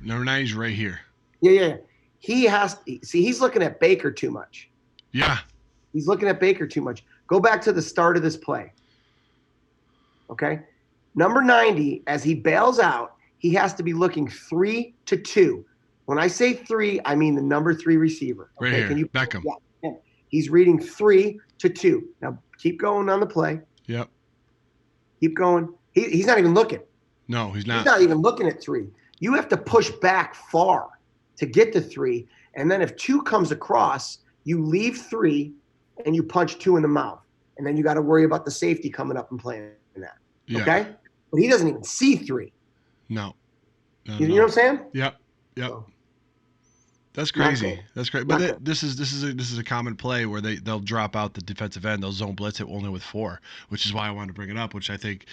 Number 90 is right here. Yeah. He's looking at Baker too much. Yeah. He's looking at Baker too much. Go back to the start of this play. Okay? Number 90, as he bails out, he has to be looking 3 to 2. When I say 3, I mean the number 3 receiver. Okay? Right here, Beckham. Yeah. He's reading 3 to 2. Now, keep going on the play. Yep. Keep going. He's not even looking. No, he's not. He's not even looking at 3. You have to push back far to get to 3. And then if 2 comes across, you leave 3 and you punch 2 in the mouth. And then you got to worry about the safety coming up and playing that. Yeah. Okay? But he doesn't even see 3. No. You know what I'm saying? Yep. So, that's crazy. That's great. But this is a common play where they'll drop out the defensive end. They'll zone blitz it only with 4, which is why I wanted to bring it up. Which I think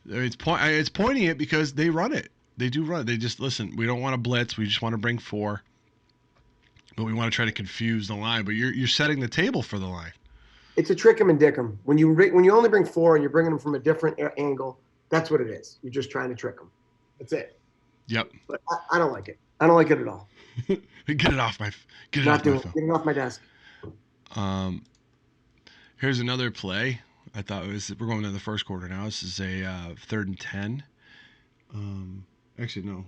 it's pointing it because they run it. They do run it. They just listen. We don't want to blitz. We just want to bring 4, but we want to try to confuse the line. But you're setting the table for the line. It's a trick 'em and dick 'em. When you only bring 4 and you're bringing them from a different angle, that's what it is. You're just trying to trick them. That's it. Yep. But I don't like it. I don't like it at all. Get it off my phone. Get it off my desk. Here's another play. I thought we're going to the first quarter now. This is a 3rd and 10. Actually, no.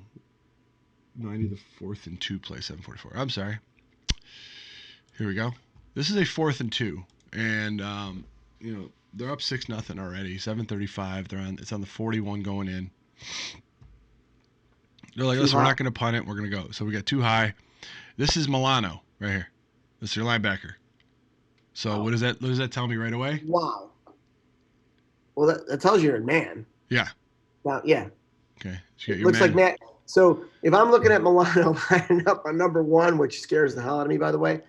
I need the 4th and 2 play, 7:44. I'm sorry. Here we go. This is a 4th and 2. And, they're up 6-0 already. 7:35. It's on the 41 going in. They're like, listen, we're not going to punt it. We're going to go. So we got 2 high. This is Milano right here. This is your linebacker. So what does that tell me right away? Wow. Well, that tells you you're a man. Yeah. Well, yeah. Okay. So Looks like Matt. So if I'm looking at Milano lining up on number 1, which scares the hell out of me, by the way,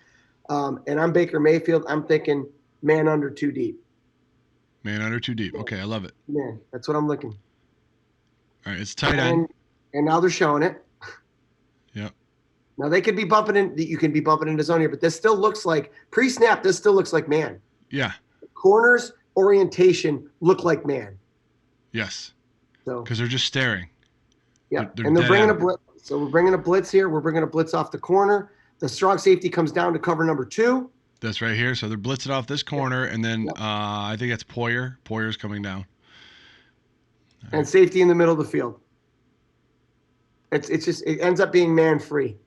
and I'm Baker Mayfield, I'm thinking man under 2 deep. Man under 2 deep. Okay, I love it. Yeah, that's what I'm looking. All right, it's tight end. And now they're showing it. Yep. Now they could be bumping in. You can be bumping into zone here, but this still looks like pre-snap. This still looks like man. Yeah. Corners orientation look like man. Yes. So because they're just staring. Yeah, and they're bringing a blitz. So we're bringing a blitz here. We're bringing a blitz off the corner. The strong safety comes down to cover number 2. That's right here. So they're blitzing off this corner, and then I think that's Poyer. Poyer's coming down. And safety in the middle of the field. It ends up being man free.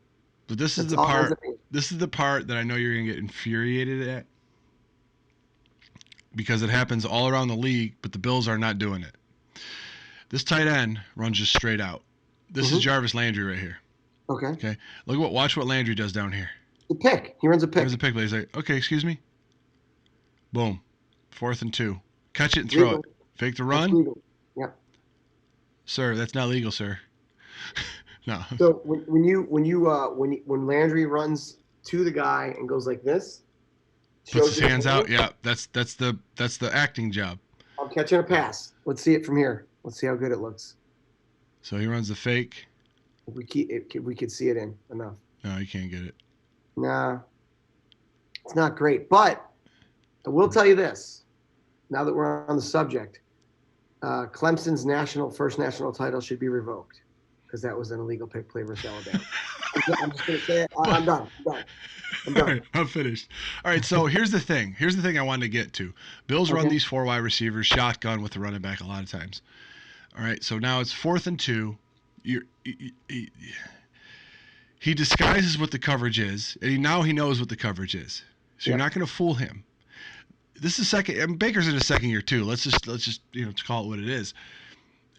But this is the part. This is the part that I know you're gonna get infuriated at because it happens all around the league, but the Bills are not doing it. This tight end runs just straight out. This is Mhm. Jarvis Landry right here. Okay. Okay. Watch what Landry does down here. The pick. He runs a He runs a pick. pick play. He's like, okay, excuse me. Boom. 4th and 2. Catch it and throw it. Legal. Fake the That's run. legal. Yeah. Sir, that's not legal, sir. No. So when Landry runs to the guy and goes like this, Puts shows his you his hands hand, out. Yeah, that's the acting job. I'm catching a pass. Let's see it from here. Let's see how good it looks. So he runs the fake. We could see it in enough. No, you can't get it. Nah, it's not great. But I will tell you this. Now that we're on the subject, Clemson's first national title should be revoked because that was an illegal pick play versus Alabama. I'm just going to say it. I'm done. I'm All done. right, I'm finished. All right, so here's the thing. Here's the thing I wanted to get to. Bills run Okay. these 4 wide receivers shotgun with the running back a lot of times. All right, so now it's 4th and 2. He disguises what the coverage is, and now he knows what the coverage is. So you're Yep. not going to fool him. This is second. And Baker's in his second year too. Let's just call it what it is.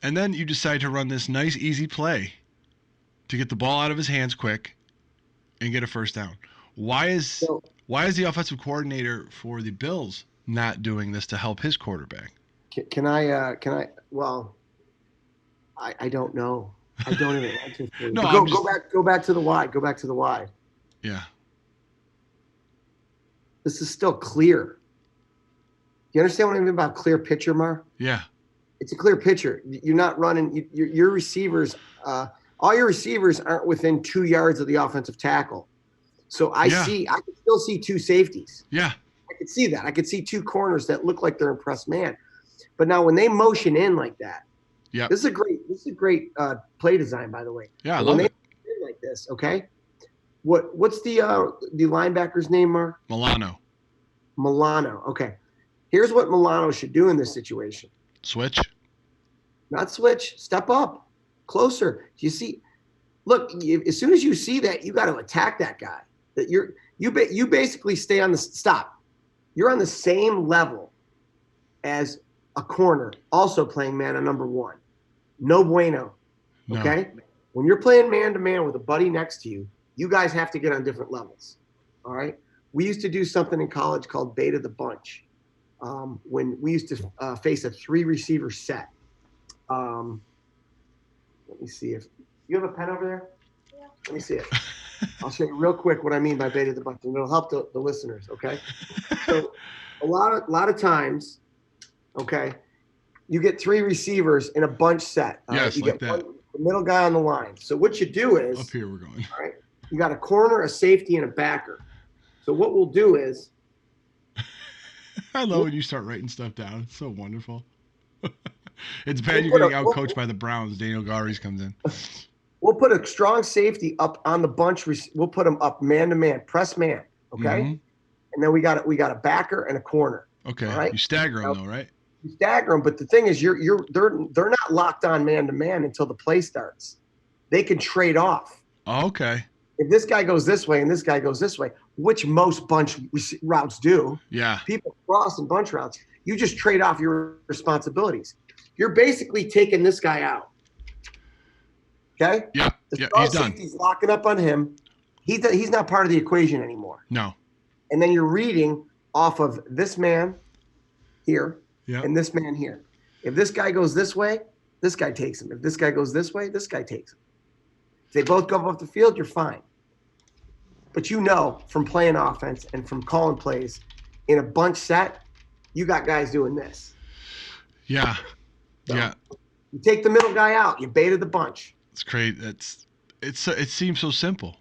And then you decide to run this nice easy play to get the ball out of his hands quick and get a first down. Why is the offensive coordinator for the Bills not doing this to help his quarterback? Can I? Well, I don't know. I don't even answer for you. No, But go back to the wide. Go back to the wide. Yeah. This is still clear. You understand what I mean about clear picture, Mar? Yeah. It's a clear picture. You're not running. Your receivers, all your receivers aren't within 2 yards of the offensive tackle. So I can still see 2 safeties. Yeah. I could see that. I could see 2 corners that look like they're in press man. But now when they motion in like that, yeah, this is a great play design, by the way. Yeah, I when love it. Motion in like this, okay. What's the linebacker's name, Mar? Milano. Okay. Here's what Milano should do in this situation. Switch. Not switch. Step up. Closer. You see, look, as soon as you see that, you got to attack that guy. That you basically stay on the stop. You're on the same level as a corner, also playing man on number 1. No bueno. Okay? No. When you're playing man-to-man with a buddy next to you, you guys have to get on different levels. All right? We used to do something in college called beta the bunch. When we used to face a 3-receiver set. Let me see if you have a pen over there. Yeah. Let me see it. I'll show you real quick what I mean by beta the bunch, and it'll help the listeners. Okay. So a lot of times, okay, you get 3 receivers in a bunch set. Yes, you like get that. The middle guy on the line. So what you do is up here we're going. All right. You got a corner, a safety, and a backer. So what we'll do is. I love when you start writing stuff down. It's so wonderful. It's bad you're getting out coached by the Browns. Daniel Garies comes in. We'll put a strong safety up on the bunch. We'll put them up man to man, press man. Okay. Mm-hmm. And then we got a backer and a corner. Okay. Right? You stagger them though, right? You stagger them, but the thing is, they're not locked on man to man until the play starts. They can trade off. Oh, okay. If this guy goes this way and this guy goes this way, which most bunch routes do. Yeah. People cross and bunch routes. You just trade off your responsibilities. You're basically taking this guy out. Okay? Yeah. The he's done. He's locking up on him. He's not part of the equation anymore. No. And then you're reading off of this man here and this man here. If this guy goes this way, this guy takes him. If this guy goes this way, this guy takes him. If they both go off the field, you're fine. But you know from playing offense and from calling plays in a bunch set, you got guys doing this. Yeah. So you take the middle guy out. You baited the bunch. It's great. It seems so simple.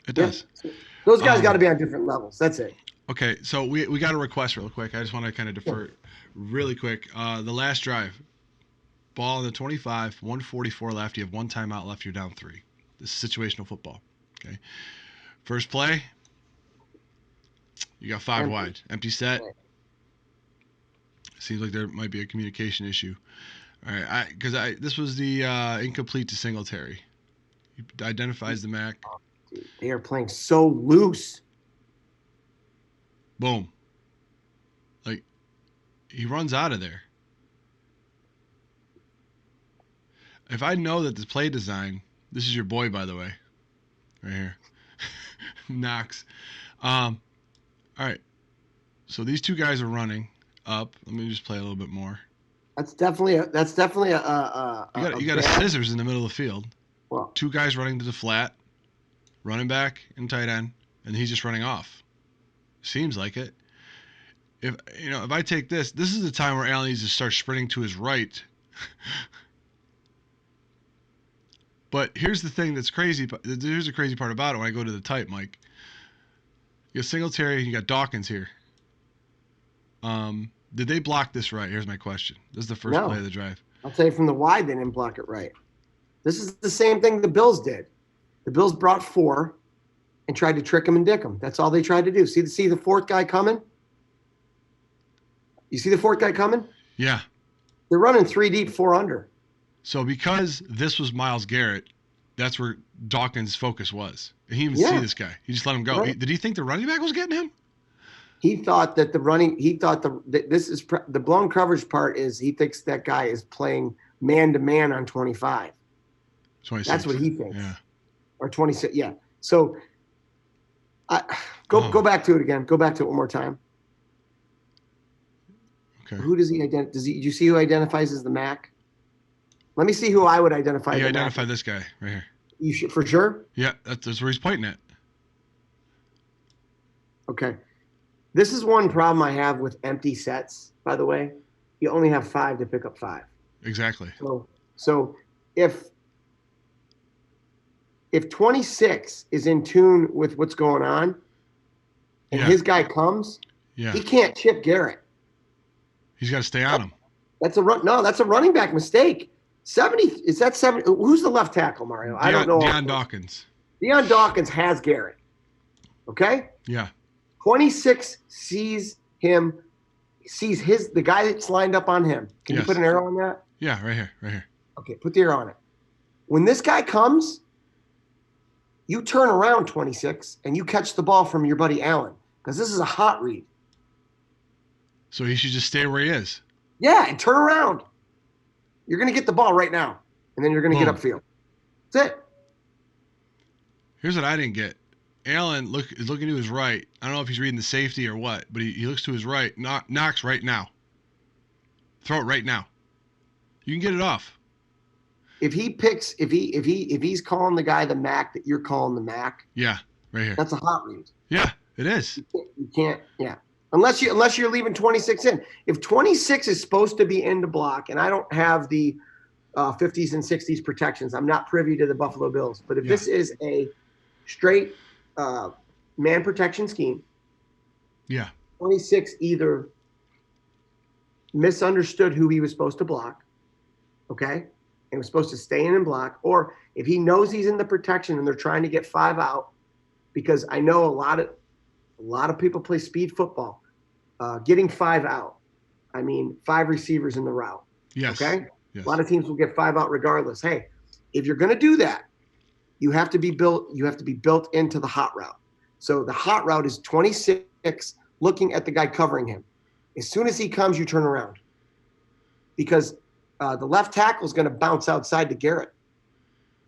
It does. Yeah. Those guys got to be on different levels. That's it. Okay, so we got a request real quick. I just want to kind of defer really quick. The last drive, ball on the 25, 144 left. You have 1 timeout left. You're down 3. This is situational football. Okay. First play, you got 5 wide. Empty set. Seems like there might be a communication issue. All right, because this was the incomplete to Singletary. He identifies the MAC. Dude, they are playing so loose. Boom. Like, he runs out of there. if I know that the play design, this is your boy, by the way, right here, Knox. All right. So these two guys are running up. Let me just play a little bit more. That's definitely You got a bad. scissors in the middle of the field. Well, Two guys running to the flat, running back and tight end, and he's just running off. Seems like it. If I take this is the time where Allen needs to start sprinting to his right. But here's the thing that's crazy. Here's the crazy part about it when I go to the type, Mike. You got Singletary and you got Dawkins here. Did they block this right? Here's my question. This is the first play of the drive. I'll tell you from the wide, they didn't block it right. This is the same thing the Bills did. The Bills brought 4 and tried to trick him and dick him. That's all they tried to do. See the fourth guy coming? You see the fourth guy coming? Yeah. They're running 3 deep, 4 under. So because this was Myles Garrett, that's where Dawkins' focus was. And he didn't even see this guy. He just let him go. Right. Did he think the running back was getting him? He thought that the blown coverage part is he thinks that guy is playing man-to-man on 25. 26. That's what he thinks. Yeah. Or 26, yeah. So go back to it again. Go back to it one more time. Okay. Who does he identify? Do you see who identifies as the Mac? Let me see who I would identify. You identify this guy right here. You should, for sure? Yeah, that's where he's pointing at. Okay. This is one problem I have with empty sets, by the way. You only have 5 to pick up 5. Exactly. So if 26 is in tune with what's going on and his guy comes, he can't chip Garrett. He's got to stay on him. That's a running back mistake. 70 is that 70? Who's the left tackle, Mario? I don't know. Deion Dawkins. Deion Dawkins has Garrett. Okay? Yeah. 26 sees the guy that's lined up on him. Can you put an arrow on that? Yeah, right here. Okay, put the arrow on it. When this guy comes, you turn around 26 and you catch the ball from your buddy Allen because this is a hot read. So he should just stay where he is. Yeah, and turn around. You're going to get the ball right now, and then you're going to get upfield. That's it. Here's what I didn't get. Allen is looking to his right. I don't know if he's reading the safety or what, but he looks to his right. Knocks right now. Throw it right now. You can get it off. If he's calling the guy the Mac that you're calling the Mac. Yeah, right here. That's a hot read. Yeah, it is. You can't. Yeah. Unless you're leaving 26 in. If 26 is supposed to be in to block, and I don't have the 50s and 60s protections, I'm not privy to the Buffalo Bills. But if this is a straight man protection scheme, 26 either misunderstood who he was supposed to block, okay, and was supposed to stay in and block, or if he knows he's in the protection and they're trying to get 5 out, because I know a lot of people play speed football. Getting 5 out, I mean 5 receivers in the route. Yes. Okay. Yes. A lot of teams will get 5 out regardless. Hey, if you're going to do that, you have to be built into the hot route. So the hot route is 26 looking at the guy covering him. As soon as he comes, you turn around because the left tackle is going to bounce outside to Garrett.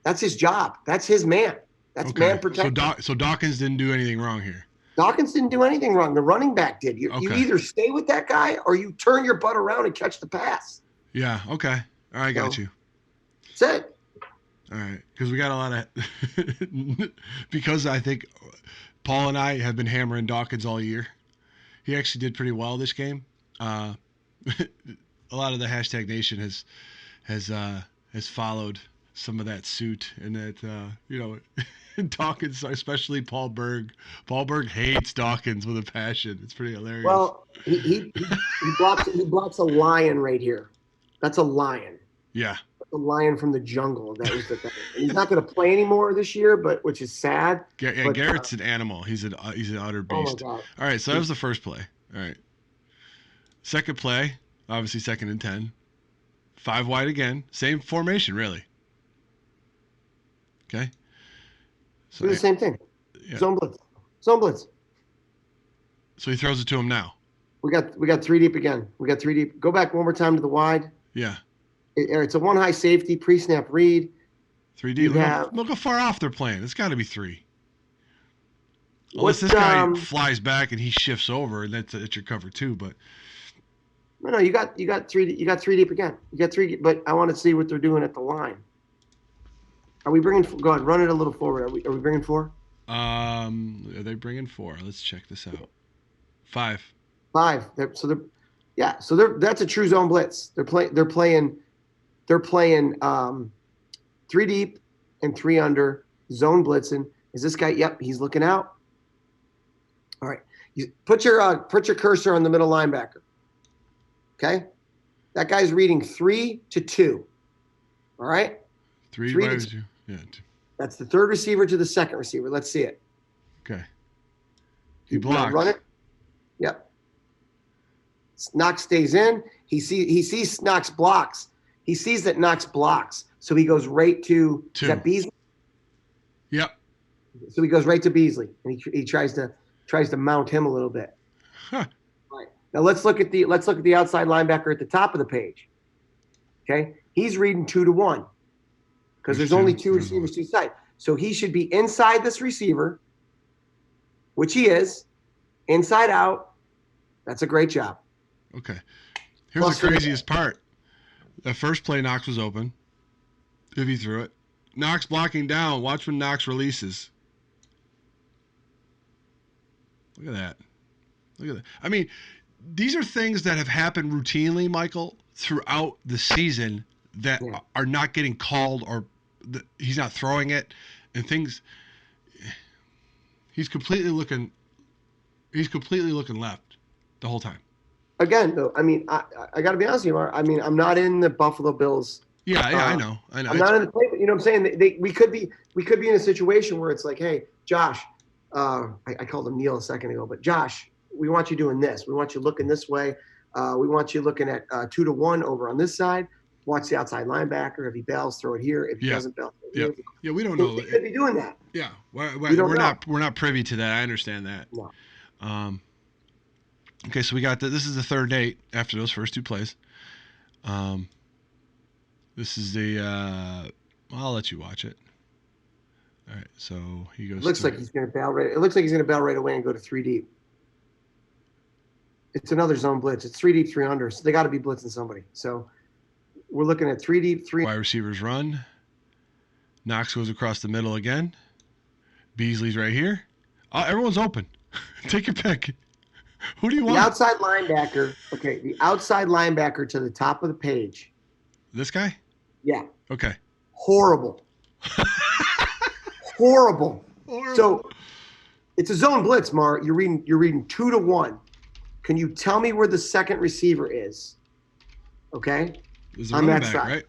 That's his job. That's his man. That's man protection. So Dawkins didn't do anything wrong here. Dawkins didn't do anything wrong. The running back did. You either stay with that guy or you turn your butt around and catch the pass. Yeah. Okay. All right. I got you. That's it. All right. Because we got a lot of because I think Paul and I have been hammering Dawkins all year. He actually did pretty well this game. A lot of the hashtag nation has followed some of that suit and that Dawkins, especially Paul Berg. Paul Berg hates Dawkins with a passion. It's pretty hilarious. Well, he blocks a lion right here. That's a lion. Yeah. A lion from the jungle. That was the thing. And he's not going to play anymore this year, which is sad. But, Garrett's an animal. He's an utter beast. Oh my God. All right, so that was the first play. All right. Second play, obviously 2nd and 10. 5 wide again. Same formation, really. Okay. So do the same thing. Yeah. Zone blitz. So he throws it to him now. We got 3 deep again. We got 3 deep. Go back one more time to the wide. Yeah. It's a one high safety pre-snap read. 3D. You have Look how far off they're playing. It's got to be 3. Unless what? this guy flies back and he shifts over, and that's your cover 2. But No, you got 3. You got 3 deep again. You got 3 deep, but I want to see what they're doing at the line. Are we bringing? Go ahead, run it a little forward. Are we bringing 4? are they bringing 4? Let's check this out. 5. 5. That's a true zone blitz. They're playing 3 deep and 3 under zone blitzing. Is this guy? Yep, he's looking out. All right, put your cursor on the middle linebacker. Okay, that guy's reading 3 to 2. All right, 3 to 2. Yeah. That's the third receiver to the second receiver. Let's see it. Okay. He blocks. Run it. Yep. Knox stays in. He sees Knox blocks. He sees that Knox blocks, so he goes right to 2. Is that Beasley? Yep. So he goes right to Beasley, and he tries to mount him a little bit. Huh. Right. Now let's look at the outside linebacker at the top of the page. Okay, he's reading 2 to 1 because there's only 2 receivers to side. So he should be inside this receiver, which he is, inside out. That's a great job. Okay. Here's the craziest part. The first play, Knox was open. If he threw it. Knox blocking down. Watch when Knox releases. Look at that. Look at that. I mean, these are things that have happened routinely, Michael, throughout the season that are not getting called, or he's not throwing it, and things. He's completely looking left the whole time. Again, though, I mean, I got to be honest with you, Mark. I mean, I'm not in the Buffalo Bills. Yeah, I know. I'm not in the play, but you know what I'm saying? We could be in a situation where it's like, hey, Josh, I called him Neil a second ago, but Josh, we want you doing this. We want you looking this way. We want you looking at 2 to 1 over on this side. Watch the outside linebacker. If he bails, throw it here. If he doesn't bail, yeah, we don't know. They could be doing that. Yeah, we're not privy to that. I understand that. No. Okay, so we got this is the third date after those first 2 plays. This is the I'll let you watch it. All right, so he goes. It looks like he's going to bail right. It looks like he's going to bail right away and go to 3 deep. It's another zone blitz. It's 3 deep, 3 under. So they got to be blitzing somebody. So we're looking at 3 deep, 3. Wide receivers run. Knox goes across the middle again. Beasley's right here. Everyone's open. Take your pick. Who do you want? The outside linebacker. Okay, the outside linebacker to the top of the page. This guy? Yeah. Okay. Horrible. Horrible. So it's a zone blitz, Mar. You're reading 2 to 1. Can you tell me where the second receiver is? Okay. He's the running back, right?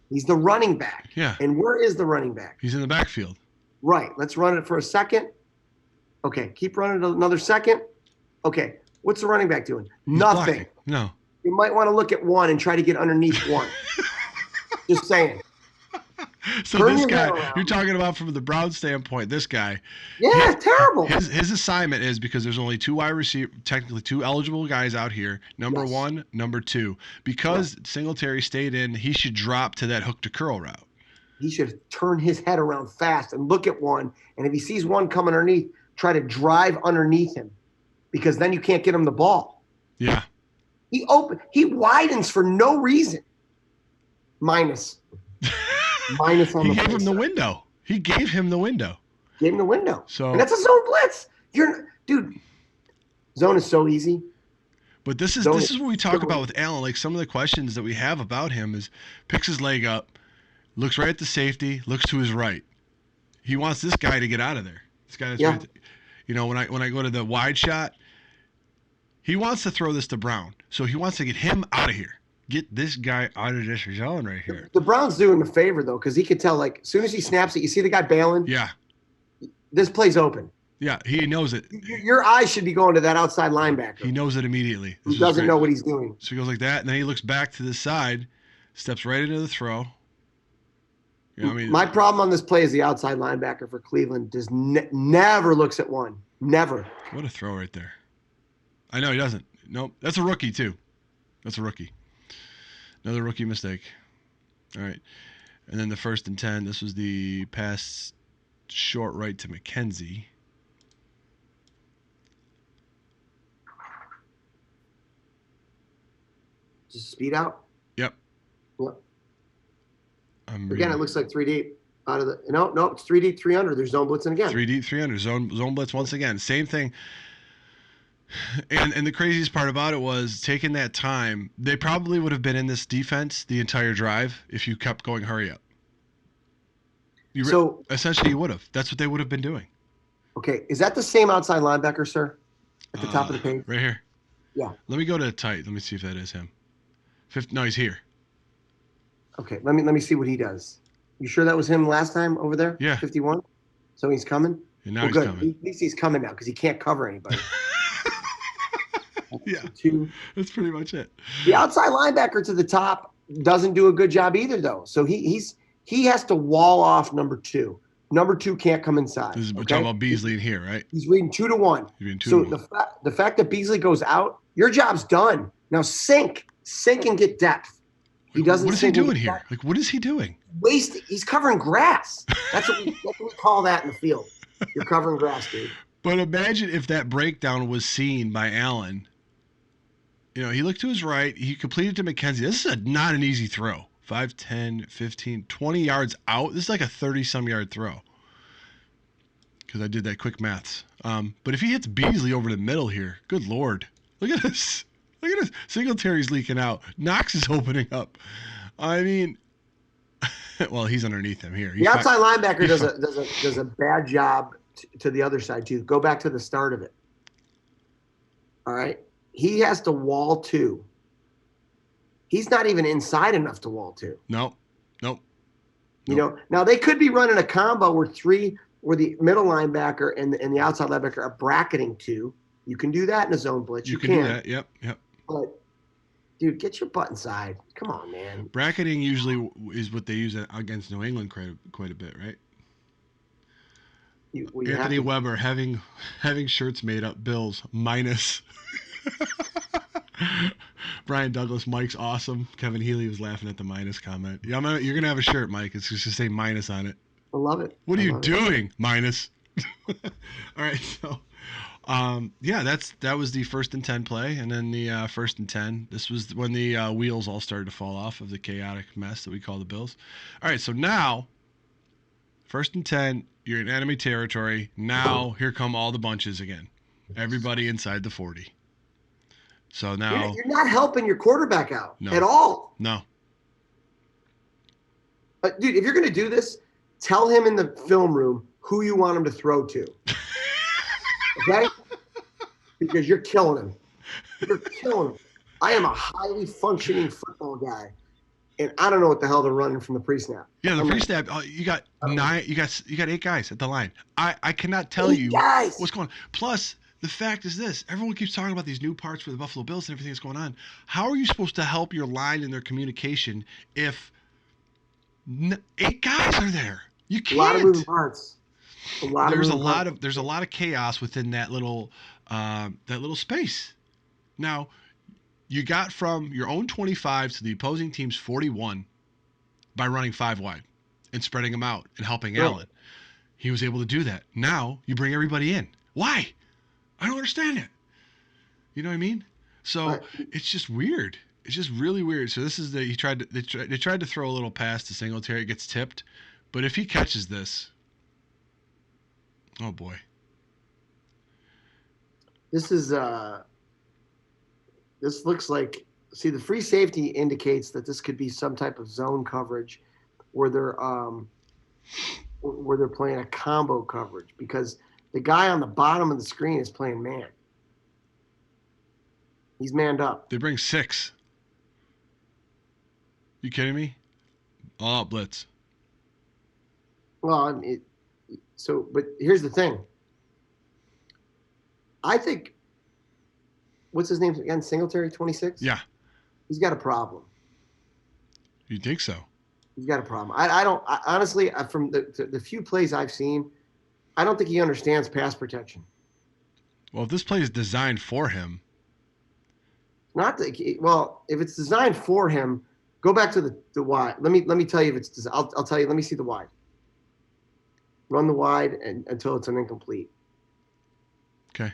He's the running back. Yeah. And where is the running back? He's in the backfield. Right. Let's run it for a second. Okay. Keep running another second. Okay. What's the running back doing? He's Nothing. Blocking. No. You might want to look at 1 and try to get underneath 1. Just saying. So this guy, you're talking about from the Browns standpoint, this guy. Yeah, terrible. His assignment is, because there's only 2 wide receiver, technically 2 eligible guys out here, number 1, number 2. Because Singletary stayed in, he should drop to that hook to curl route. He should turn his head around fast and look at 1. And if he sees 1 coming underneath, try to drive underneath him, because then you can't get him the ball. Yeah. He widens for no reason. Minus on he gave him the window. He gave him the window. Gave him the window. So, and that's a zone blitz. Dude, zone is so easy. But this is what we talk about with Allen. Like, some of the questions that we have about him is picks his leg up, looks right at the safety, looks to his right. He wants this guy to get out of there. This guy that's right. You know, when I go to the wide shot, he wants to throw this to Brown. So he wants to get him out of here. Get this guy out of this zone right here. The Browns do him a favor, though, because he could tell, like, as soon as he snaps it, you see the guy bailing? Yeah. This play's open. Yeah, he knows it. Your eyes should be going to that outside linebacker. He knows it immediately. He doesn't know what he's doing. So he goes like that, and then he looks back to the side, steps right into the throw. You know what I mean? My problem on this play is the outside linebacker for Cleveland just never looks at 1. Never. What a throw right there. I know he doesn't. Nope. That's a rookie, too. That's a rookie. Another rookie mistake. All right. And then the 1st and 10. This was the pass short right to McKenzie. Just speed out. Yep. Yep. I'm Again, reading. it looks like 3 deep. Out of the no, it's 3 deep, 300. There's zone blitzing again. 3 deep, 300. Zone blitz once again. Same thing. And the craziest part about it was taking that time. They probably would have been in this defense the entire drive if you kept going hurry up. So essentially, you would have. That's what they would have been doing. Okay, is that the same outside linebacker, sir? At the top of the page? Right here. Yeah. Let me go to tight. Let me see if that is him. No, he's here. Okay, let me see what he does. You sure that was him last time over there? Yeah. 51? So he's coming? And now he's coming. At least he's coming now because he can't cover anybody. Yeah. That's pretty much it. The outside linebacker to the top doesn't do a good job either, though. So he has to wall off number 2. Number 2 can't come inside. We're talking about Beasley in here, right? He's reading 2 to 1. He's reading 2 to 1. The fact that Beasley goes out, your job's done. Now sink and get depth. He doesn't. What is he doing here? Like, what is he doing? He's covering grass. That's what we call that in the field. You're covering grass, dude. But imagine if that breakdown was seen by Allen. You know, he looked to his right. He completed to McKenzie. This is not an easy throw. 5, 10, 15, 20 yards out. This is like a 30-some yard throw. Because I did that quick maths. But if he hits Beasley over the middle here, good Lord. Look at this. Look at this. Singletary's leaking out. Knox is opening up. I mean, well, he's underneath him here. The outside linebacker does a bad job to the other side, too. Go back to the start of it. All right? He has to wall 2. He's not even inside enough to wall 2. Nope. You know, now they could be running a combo where the middle linebacker and the outside linebacker are bracketing 2. You can do that in a zone blitz. You can do that. Yep. But, dude, get your butt inside. Come on, man. Bracketing usually is what they use against New England quite a bit, right? Anthony Weber having shirts made up, Bills minus. Brian Douglas, Mike's awesome. Kevin Healy was laughing at the minus comment. Yeah, you're gonna have a shirt, Mike. It's just to say minus on it. I love it. What are you doing, minus? All right, so that was the 1st and 10 play, and then the 1st and 10. This was when the wheels all started to fall off of the chaotic mess that we call the Bills. All right, so now 1st and 10, you're in enemy territory. Now here come all the bunches again. Everybody inside the 40. So now you're not helping your quarterback out at all. No. But dude, if you're gonna do this, tell him in the film room who you want him to throw to. Okay? Because you're killing him. You're killing him. I am a highly functioning football guy, and I don't know what the hell they're running from the pre-snap. Yeah, the pre-snap. You got 9. You got 8 guys at the line. I cannot tell you what's going on. Plus, the fact is this: everyone keeps talking about these new parts for the Buffalo Bills and everything that's going on. How are you supposed to help your line in their communication if 8 guys are there? You can't. A lot of moving parts. There's a lot of chaos within that little space. Now, you got from your own 25 to the opposing team's 41 by running 5 wide and spreading them out and helping Allen. He was able to do that. Now you bring everybody in. Why? I don't understand it. You know what I mean? So it's just weird. It's just really weird. So this is they tried to throw a little pass to Singletary. It gets tipped, but if he catches this, oh boy. This looks like, see, the free safety indicates that this could be some type of zone coverage where they're playing a combo coverage because the guy on the bottom of the screen is playing man. He's manned up. They bring 6. You kidding me? All out blitz. Well, but here's the thing. I think, what's his name again? Singletary, 26? Yeah. He's got a problem. You think so? He's got a problem. Honestly, from the few plays I've seen, I don't think he understands pass protection. Well, if this play is designed for him. If it's designed for him, Go back to the wide. Let me tell you if it's. I'll tell you. Let me see the wide. Run the wide until it's an incomplete. Okay.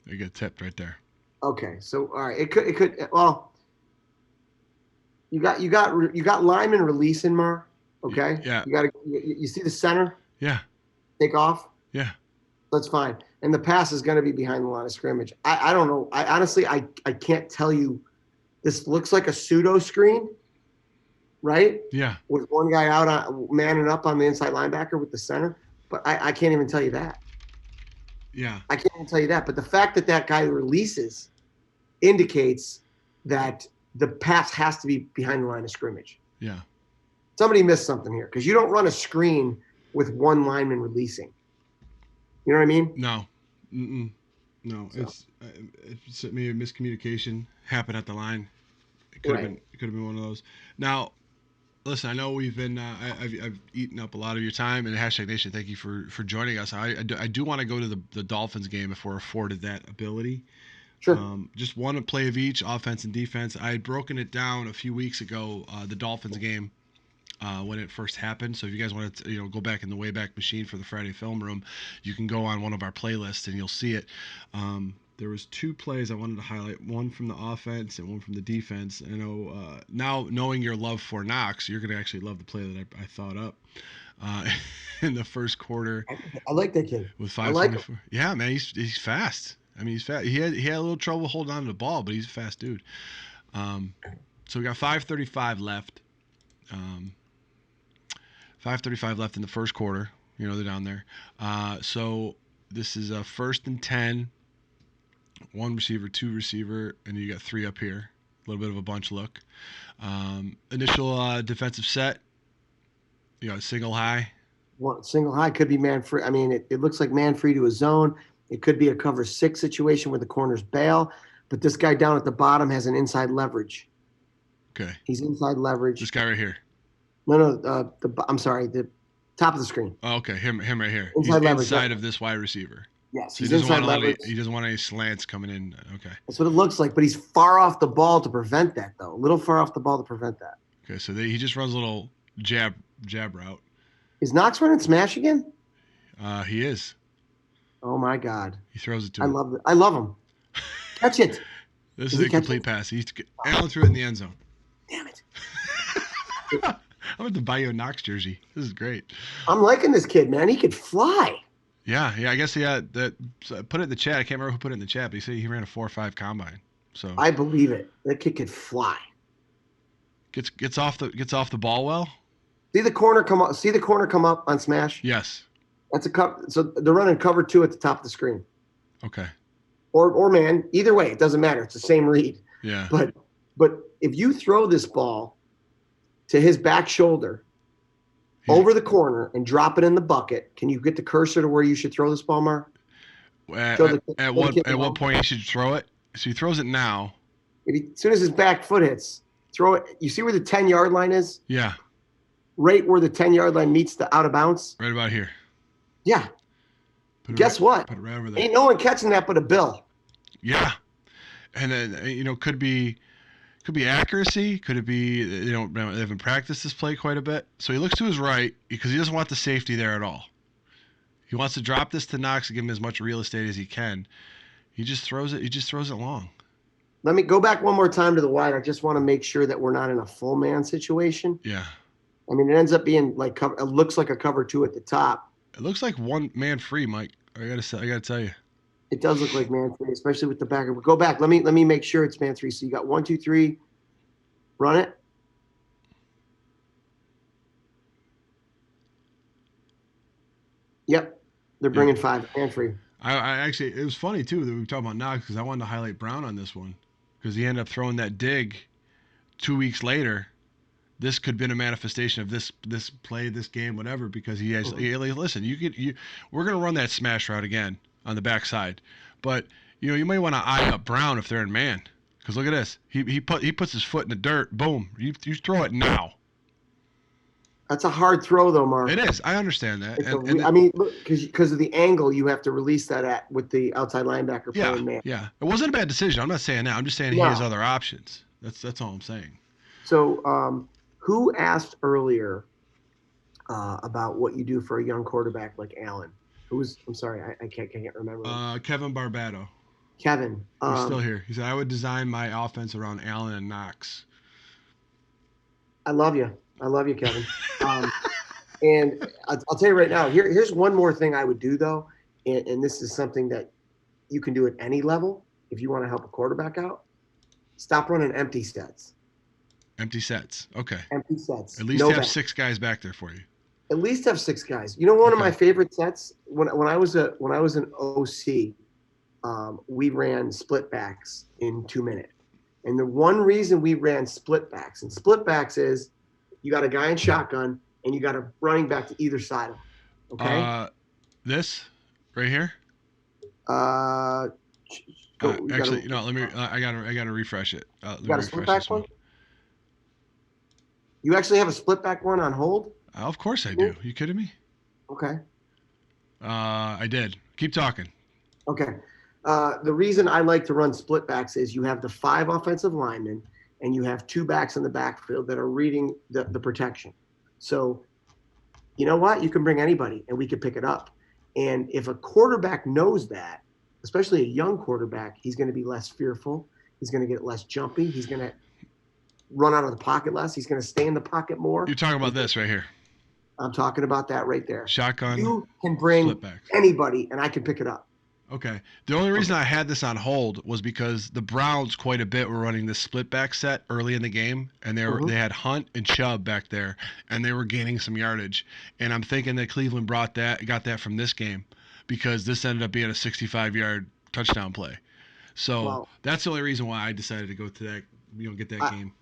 You get tipped right there. Okay, so all right, it could. Well, you got lineman releasing Mar. Okay, Yeah. you see the center Yeah. take off. Yeah. That's fine, and the pass is going to be behind the line of scrimmage. I don't know. I honestly I can't tell you. This looks like a pseudo screen, right? Yeah. With one guy out on manning up on the inside linebacker with the center, but I can't even tell you that. Yeah. I can't even tell you that. But the fact that that guy releases indicates that the pass has to be behind the line of scrimmage. Yeah. Somebody missed something here because you don't run a screen with one lineman releasing. You know what I mean? No. Mm-mm. No. So, It's maybe a miscommunication happened at the line. It could have right. been. It could have been one of those. Now, listen. I know we've been. I've eaten up a lot of your time. And hashtag Nation, thank you for joining us. I do want to go to the Dolphins game if we're afforded that ability. Sure. Just one play of each, offense and defense. I had broken it down a few weeks ago. The Dolphins game. When it first happened. So if you guys want to, go back in the Wayback Machine for the Friday Film Room, you can go on one of our playlists and you'll see it. There was two plays I wanted to highlight, one from the offense and one from the defense. I know now knowing your love for Knox, you're going to actually love the play that I thought up uh, in the first quarter I like that kid. with I like him. 5:24. Yeah, man, he's fast. I mean, he's fast. He had a little trouble holding on to the ball, but he's a fast dude. So we got 5:35 left. Um, 5:35 left in the first quarter. They're down there. So this is a 1st and 10. One receiver, two receiver, and you got three up here. A little bit of a bunch look. Initial defensive set. Single high. Single high could be man free. I mean, it looks like man free to a zone. It could be a cover 6 situation where the corners bail, but this guy down at the bottom has an inside leverage. Okay. He's inside leverage. This guy right here. No, I'm sorry, the top of the screen. Oh, okay, him right here. Inside he's leverage, inside of this wide receiver. Yes, So he's he doesn't inside want leverage. he doesn't want any slants coming in. Okay. That's what it looks like, but he's far off the ball to prevent that, though. A little far off the ball to prevent that. Okay, so he just runs a little jab route. Is Knox running smash again? He is. Oh my God. He throws it to I him. love it. I love him. Catch it. This is a complete pass. Allen threw it in the end zone. Damn it. I'm going to buy you a Knox jersey. This is great. I'm liking this kid, man. He could fly. Yeah. I guess that put it in the chat. I can't remember who put it in the chat, but he said he ran a 4.5 combine. So I believe it. That kid could fly. Gets off the ball well. See the corner come up. See the corner come up on smash. Yes. That's a cover. So they're running cover 2 at the top of the screen. Okay. Or man, either way, it doesn't matter. It's the same read. Yeah. But if you throw this ball to his back shoulder over the corner and drop it in the bucket, can you get the cursor to where you should throw this ball, Mar? At what point he should throw it? So he throws it now. As soon as his back foot hits, throw it. You see where the 10-yard line is? Yeah. Right where the 10-yard line meets the out of bounds? Right about here. Yeah. Guess what? Put it right over there. Ain't no one catching that but a Bill. Yeah. And then, could be accuracy. Could it be, they haven't practiced this play quite a bit. So he looks to his right because he doesn't want the safety there at all. He wants to drop this to Knox and give him as much real estate as he can. He just throws it long. Let me go back one more time to the wide. I just want to make sure that we're not in a full man situation. Yeah. I mean, it ends up being like cover. It looks like a cover 2 at the top. It looks like one man free, Mike. I gotta tell you. It does look like man 3, especially with the back. Go back. Let me make sure it's man 3. So you got 1, 2, 3. Run it. Yep. They're bringing 5 man free. I actually, it was funny too that we were talking about Knox because I wanted to highlight Brown on this one because he ended up throwing that dig 2 weeks later. This could have been a manifestation of this play, this game, whatever, because he has. Listen, we're gonna run that smash route again on the backside, but you may want to eye up Brown if they're in man, because look at this. He puts his foot in the dirt. Boom, you throw it now. That's a hard throw, though, It Mark. is. I understand that, It's a and I mean, look, because of the angle you have to release that at with the outside linebacker yeah, playing man. yeah. It wasn't a bad decision. I'm not saying that. I'm just saying he has No. other options. That's all I'm saying. So, who asked earlier about what you do for a young quarterback like Allen? Who's? I'm sorry, I can't remember him. Kevin Barbado. Kevin. He's still here. He said I would design my offense around Allen and Knox. I love you. I love you, Kevin. Um, and I'll tell you right now. Here's one more thing I would do though, and this is something that you can do at any level if you want to help a quarterback out. Stop running empty sets. Empty sets. Okay. Empty sets. At least No have back. 6 guys back there for you. At least have six guys. You know, one of my Okay. favorite sets when I was an OC, we ran split backs in 2 minutes. And the one reason we ran split backs, and split backs is you got a guy in shotgun and you got a running back to either side of him. Okay. Uh, this right here. Uh, go. You got Actually, a let me. I gotta refresh it. Let you me got a split refresh back this one. one. You actually have a split back one on hold. Of course I do. You kidding me? Okay. I did. Keep talking. Okay. The reason I like to run split backs is you have the five offensive linemen and you have two backs in the backfield that are reading the protection. So, you know what? You can bring anybody and we can pick it up. And if a quarterback knows that, especially a young quarterback, he's going to be less fearful. He's going to get less jumpy. He's going to run out of the pocket less. He's going to stay in the pocket more. You're talking about this right here. I'm talking about that right there. Shotgun You can split bring backs. anybody and I can pick it up. Okay. The only reason Okay. I had this on hold was because the Browns quite a bit were running this split back set early in the game, and Mhm. they had Hunt and Chubb back there, and they were gaining some yardage. And I'm thinking that Cleveland got that from this game, because this ended up being a 65-yard touchdown play. So Well, that's the only reason why I decided to go to that, get that I, game.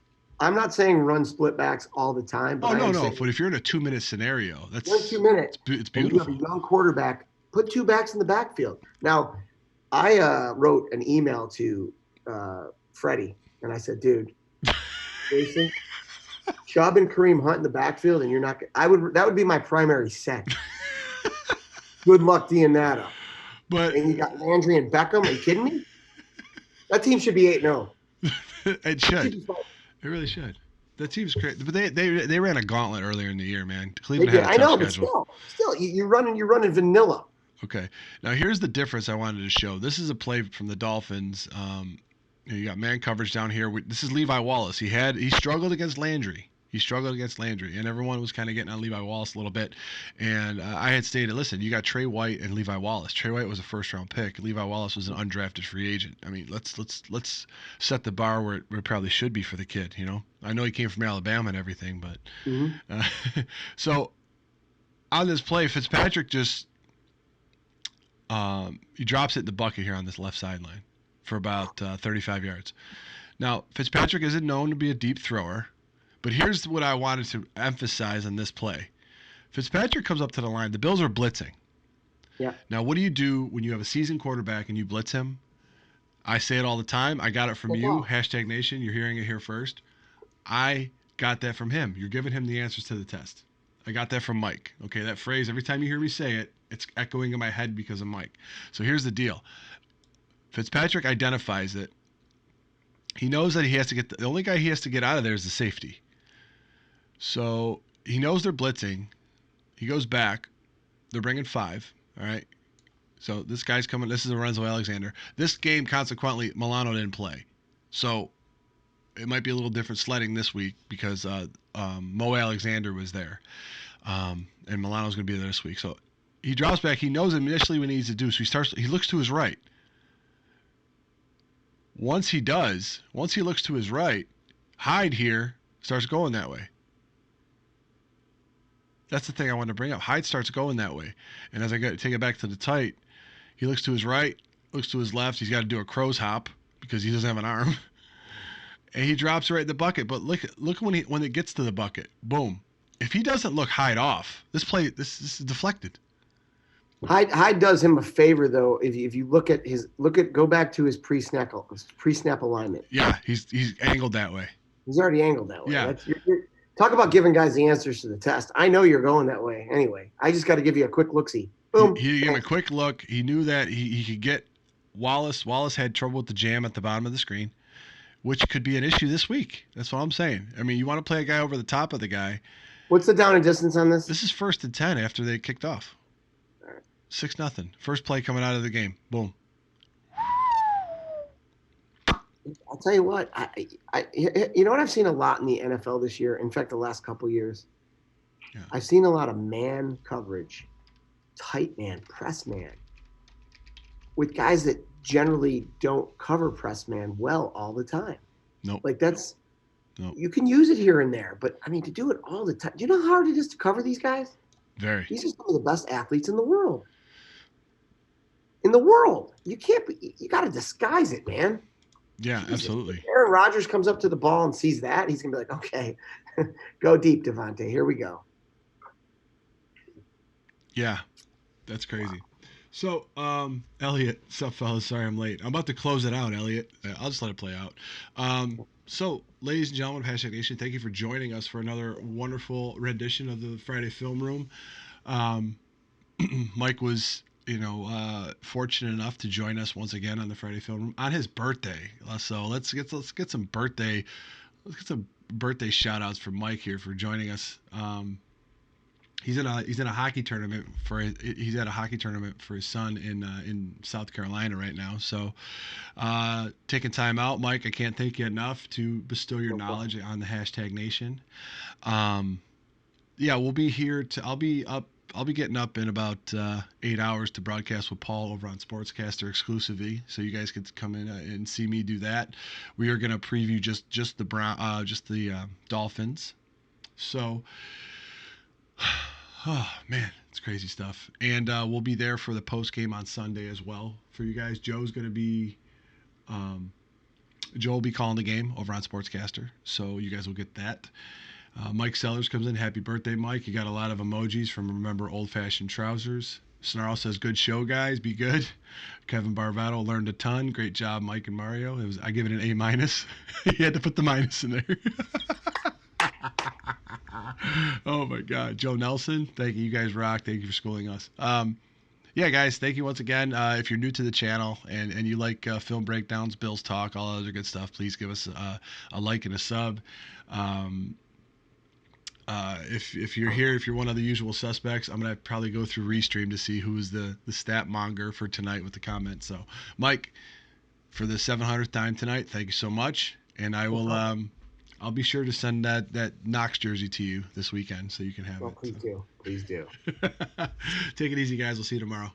I'm not saying run split backs all the time, but Oh I no, am no. saying But if you're in a 2-minute scenario, you're in 2 minutes it's and you have a beautiful. young quarterback, put two backs in the backfield. Now, I wrote an email to Freddie and I said, dude, Jason, Chubb and Kareem Hunt in the backfield, and you're not. That would be my primary set. Good luck D'ing that up. But And you got Landry and Beckham. Are you kidding me? That team should be 8-0. it It should should. be fine. It really should. That team's great, but they ran a gauntlet earlier in the year, man. They Cleveland had did. a I tough know, but schedule. still, you're running vanilla. Okay, now here's the difference I wanted to show. This is a play from the Dolphins. You got man coverage down here. This is Levi Wallace. He struggled against Landry. He struggled against Landry, and everyone was kind of getting on Levi Wallace a little bit. And I had stated, listen, you got Trey White and Levi Wallace. Trey White was a first-round pick. Levi Wallace was an undrafted free agent. I mean, let's set the bar where it probably should be for the kid. I know he came from Alabama and everything, but Mm-hmm. uh, so on this play, Fitzpatrick just he drops it in the bucket here on this left sideline for about 35 yards. Now, Fitzpatrick isn't known to be a deep thrower, but here's what I wanted to emphasize on this play. Fitzpatrick comes up to the line. The Bills are blitzing. Yeah. Now, what do you do when you have a seasoned quarterback and you blitz him? I say it all the time. I got it from you. Hashtag Nation. You're hearing it here first. I got that from him. You're giving him the answers to the test. I got that from Mike. Okay, that phrase, every time you hear me say it, it's echoing in my head because of Mike. So here's the deal. Fitzpatrick identifies it. He knows that he has to get the only guy he has to get out of there is the safety. So he knows they're blitzing. He goes back. They're bringing 5. All right. So this guy's coming. This is Lorenzo Alexander. This game, consequently, Milano didn't play. So it might be a little different sledding this week because Mo Alexander was there. And Milano's going to be there this week. So he drops back. He knows initially what he needs to do. So he looks to his right. Once he looks to his right, Hyde here starts going that way. That's the thing I wanted to bring up. Hyde starts going that way. And as I take it back to the tight, he looks to his right, looks to his left. He's got to do a crow's hop because he doesn't have an arm. And he drops right in the bucket. But look when it gets to the bucket. Boom. If he doesn't look Hyde off, this is deflected. Hyde does him a favor though. If you go back to his pre-snap alignment. Yeah, he's angled that way. He's already angled that way. Yeah. Talk about giving guys the answers to the test. I know you're going that way anyway. I just got to give you a quick look-see. Boom. He gave him a Thanks. quick look. He knew that he could get Wallace. Wallace had trouble with the jam at the bottom of the screen, which could be an issue this week. That's what I'm saying. I mean, you want to play a guy over the top of the guy. What's the down and distance on this? This is 1st and 10 after they kicked off. 6-0. First play coming out of the game. Boom. I'll tell you what. You know what I've seen a lot in the NFL this year. In fact, the last couple years, Yeah. I've seen a lot of man coverage, tight man, press man, with guys that generally don't cover press man well all the time. Nope. Like that's Nope. you can use it here and there, but I mean to do it all the time. Do you know how hard it is to cover these guys? Very. These are some of the best athletes in the world. In the world, you can't. You got to disguise it, man. Yeah, Jesus. absolutely. If Aaron Rodgers comes up to the ball and sees that, he's gonna be like, "Okay, go deep, Devontae. Here we go." Yeah, that's crazy. So, Elliot, what's up, fellas? Sorry I'm late. I'm about to close it out, Elliot. I'll just let it play out. So, ladies and gentlemen of Hashtag Nation, thank you for joining us for another wonderful rendition of the Friday Film Room. Mike was, fortunate enough to join us once again on the Friday Film Room on his birthday. So let's get some birthday shout outs for Mike here for joining us. He's in a hockey tournament he's at a hockey tournament for his son in South Carolina right now. So taking time out, Mike. I can't thank you enough to bestow your knowledge on the Hashtag Nation. Yeah, we'll be here to. I'll be getting up in about 8 hours to broadcast with Paul over on Sportscaster exclusively, so you guys can come in and see me do that. We are going to preview just the Dolphins. So. Oh man, it's crazy stuff, and we'll be there for the post game on Sunday as well for you guys. Joe will be calling the game over on Sportscaster, so you guys will get that. Mike Sellers comes in. Happy birthday, Mike! You got a lot of emojis from Remember Old Fashioned Trousers. Snarl says, "Good show, guys. Be good." Kevin Barbato learned a ton. Great job, Mike and Mario. I give it an A minus. He had to put the minus in there. Oh my God, Joe Nelson, thank you. You guys rock. Thank you for schooling us. Yeah, guys, thank you once again. If you're new to the channel and you like film breakdowns, Bills talk, all that other good stuff, please give us a like and a sub. If you're here, if you're one of the usual suspects, I'm gonna probably go through Restream to see who's the stat monger for tonight with the comments. So, Mike, for the 700th time tonight, thank you so much, and I will. I'll be sure to send that Knox jersey to you this weekend so you can have it. Please do. Please do. Take it easy, guys. We'll see you tomorrow.